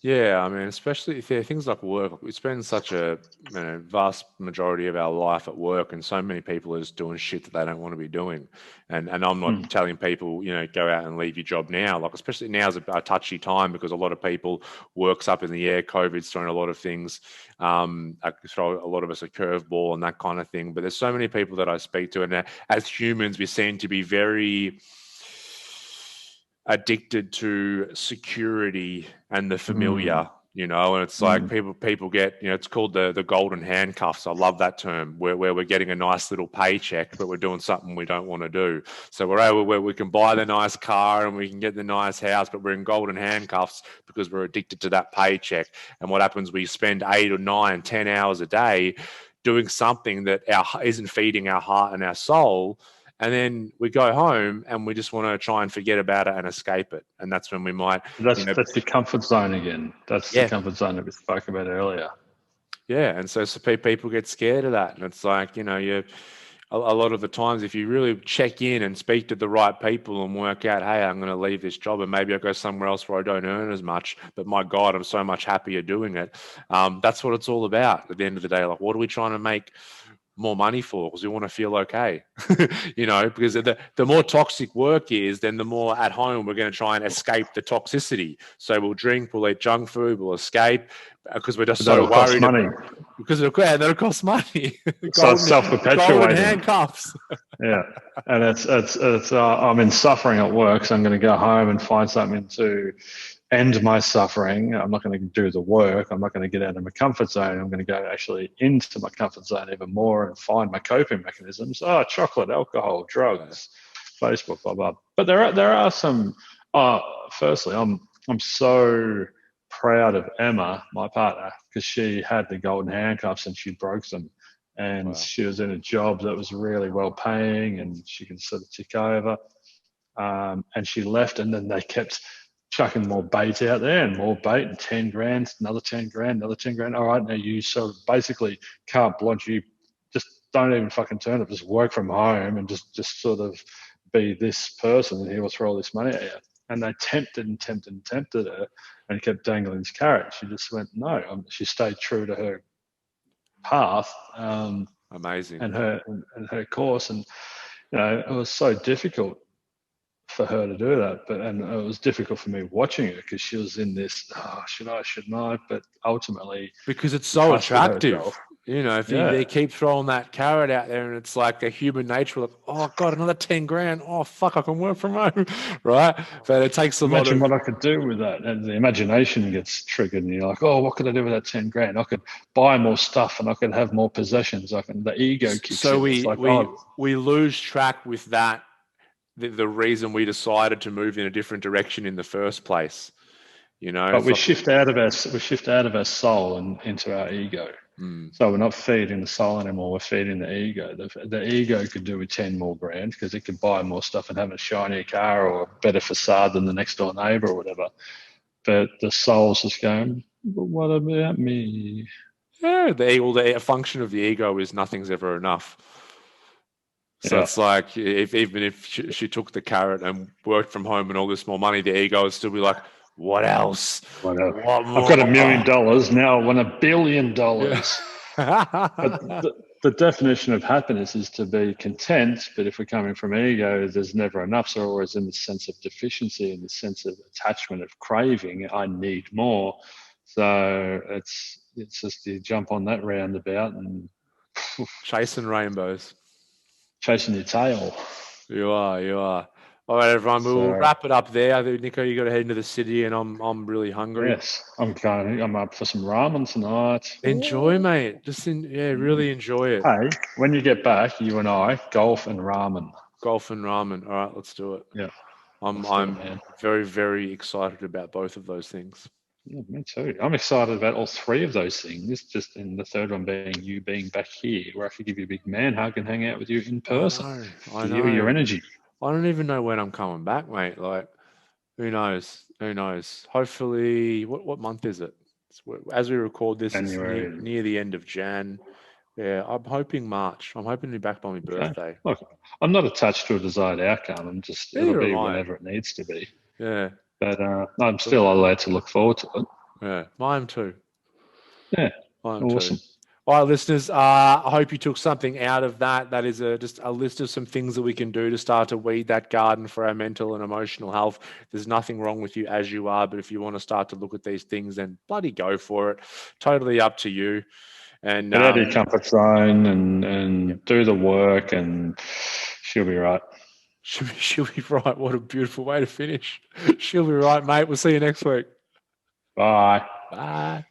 Speaker 1: Yeah, I mean, especially if things like work, we spend such a vast majority of our life at work, and so many people are just doing shit that they don't want to be doing. And I'm not telling people, go out and leave your job now. Like, especially now is a touchy time because a lot of people, work's up in the air. COVID's thrown a lot of things, throw a lot of us a curveball and that kind of thing. But there's so many people that I speak to, and as humans, we seem to be very addicted to security and the familiar, and it's like people get, it's called the golden handcuffs. I love that term, where we're getting a nice little paycheck, but we're doing something we don't want to do. So we're able, where we can buy the nice car and we can get the nice house, but we're in golden handcuffs because we're addicted to that paycheck. And what happens, we spend 8 or 9, 10 hours a day doing something that isn't feeding our heart and our soul. And then we go home and we just want to try and forget about it and escape it. And that's when we might...
Speaker 2: That's the comfort zone again. That's the comfort zone that we spoke about earlier.
Speaker 1: Yeah, and so people get scared of that. And it's like, a lot of the times, if you really check in and speak to the right people and work out, hey, I'm going to leave this job and maybe I'll go somewhere else where I don't earn as much, but my God, I'm so much happier doing it. That's what it's all about at the end of the day. Like, what are we trying to make more money for? Because we want to feel okay, because the more toxic work is, then the more at home we're going to try and escape the toxicity. So we'll drink, we'll eat junk food, we'll escape because we're just so worried.
Speaker 2: Money.
Speaker 1: Because that'll cost money.
Speaker 2: So it's self-perpetuating.
Speaker 1: Golden handcuffs.
Speaker 2: Yeah, and it's I'm in suffering at work, so I'm going to go home and find something to end my suffering. I'm not going to do the work. I'm not going to get out of my comfort zone. I'm going to go actually into my comfort zone even more and find my coping mechanisms. Chocolate, alcohol, drugs, Facebook, blah blah. But there are some. Firstly, I'm so proud of Emma, my partner, because she had the golden handcuffs and she broke them. And wow. She was in a job that was really well paying and she could sort of tick over. And she left, and then they kept chucking more bait out there and more bait, and 10 grand, another 10 grand, another 10 grand. All right, now you sort of basically carte blanche, you just don't even fucking turn up, just work from home and just sort of be this person, and he will throw all this money at you. And they tempted her and kept dangling this carrot. She just went, no. She stayed true to her path.
Speaker 1: Amazing.
Speaker 2: And her course. And, it was so difficult for her to do that. And it was difficult for me watching her because she was in this, should I, shouldn't I? But ultimately,
Speaker 1: because it's
Speaker 2: she
Speaker 1: so
Speaker 2: trusted
Speaker 1: attractive.
Speaker 2: herself.
Speaker 1: If they
Speaker 2: Yeah.
Speaker 1: keep throwing that carrot out there, and it's like a human nature, like, oh God, another 10 grand. Oh fuck, I can work from home, right? But it takes a lot
Speaker 2: Imagine
Speaker 1: of.
Speaker 2: what I could do with that. And the imagination gets triggered, and you're like, oh, what could I do with that 10 grand? I could buy more stuff and I could have more possessions. The ego kicks
Speaker 1: So
Speaker 2: in. It's
Speaker 1: we
Speaker 2: like,
Speaker 1: we we lose track with that. The reason we decided to move in a different direction in the first place.
Speaker 2: but
Speaker 1: It's like,
Speaker 2: we shift out of our soul and into our ego. So we're not feeding the soul anymore. We're feeding the ego. The ego could do with 10 more grand because it could buy more stuff and have a shinier car or a better facade than the next door neighbor or whatever. But the soul's just going, but what about me?
Speaker 1: yeah, the function of the ego is nothing's ever enough. So
Speaker 2: Yeah.
Speaker 1: it's like even if she took the carrot and worked from home and all this more money, the ego would still be like, what else?
Speaker 2: Whatever.
Speaker 1: What
Speaker 2: I've got
Speaker 1: more?
Speaker 2: $1 million. Now I want $1 billion.
Speaker 1: Yeah.
Speaker 2: But the definition of happiness is to be content. But if we're coming from ego, there's never enough. So we're always in the sense of deficiency, in the sense of attachment, of craving. I need more. So it's just you jump on that roundabout and
Speaker 1: Chasing rainbows.
Speaker 2: chasing your tail.
Speaker 1: You are, you are. All right, everyone, we'll
Speaker 2: So
Speaker 1: wrap it up there. I think, Nico, you got to head into the city, and I'm really hungry.
Speaker 2: yes, I'm up for some ramen tonight.
Speaker 1: Enjoy, mate. Really enjoy it.
Speaker 2: Hey, when you get back, you and I golf and ramen.
Speaker 1: Golf and ramen. All right, let's do it.
Speaker 2: Yeah,
Speaker 1: I'm
Speaker 2: let's do it,
Speaker 1: I'm
Speaker 2: man.
Speaker 1: very, very excited about both of those things.
Speaker 2: Yeah, me too. I'm excited about all three of those things. Just in the third one being you being back here, where I could give you a big man hug and hang out with you in
Speaker 1: I
Speaker 2: person.
Speaker 1: know, I
Speaker 2: Give you your
Speaker 1: know.
Speaker 2: energy.
Speaker 1: I don't even know when I'm coming back, mate. Like, who knows? Who knows? Hopefully, what month is it? As we record this, it's
Speaker 2: January.
Speaker 1: near the end of Jan. Yeah, I'm hoping March. I'm hoping to be back by my
Speaker 2: Okay.
Speaker 1: birthday.
Speaker 2: Look, I'm not attached to a desired outcome. It'll
Speaker 1: Neither am
Speaker 2: be
Speaker 1: I.
Speaker 2: whenever it needs to be.
Speaker 1: Yeah,
Speaker 2: But I'm still allowed to look forward to it.
Speaker 1: yeah. Mine too.
Speaker 2: Yeah,
Speaker 1: Mine too.
Speaker 2: awesome.
Speaker 1: All right, listeners. I hope you took something out of that. That is just a list of some things that we can do to start to weed that garden for our mental and emotional health. There's nothing wrong with you as you are, but if you want to start to look at these things, then bloody go for it. Totally up to you. And
Speaker 2: Get out of your comfort zone and
Speaker 1: yep.
Speaker 2: do the work, and she'll be right.
Speaker 1: She'll be right. What a beautiful way to finish. She'll be right, mate. We'll see you next week.
Speaker 2: Bye.
Speaker 1: Bye.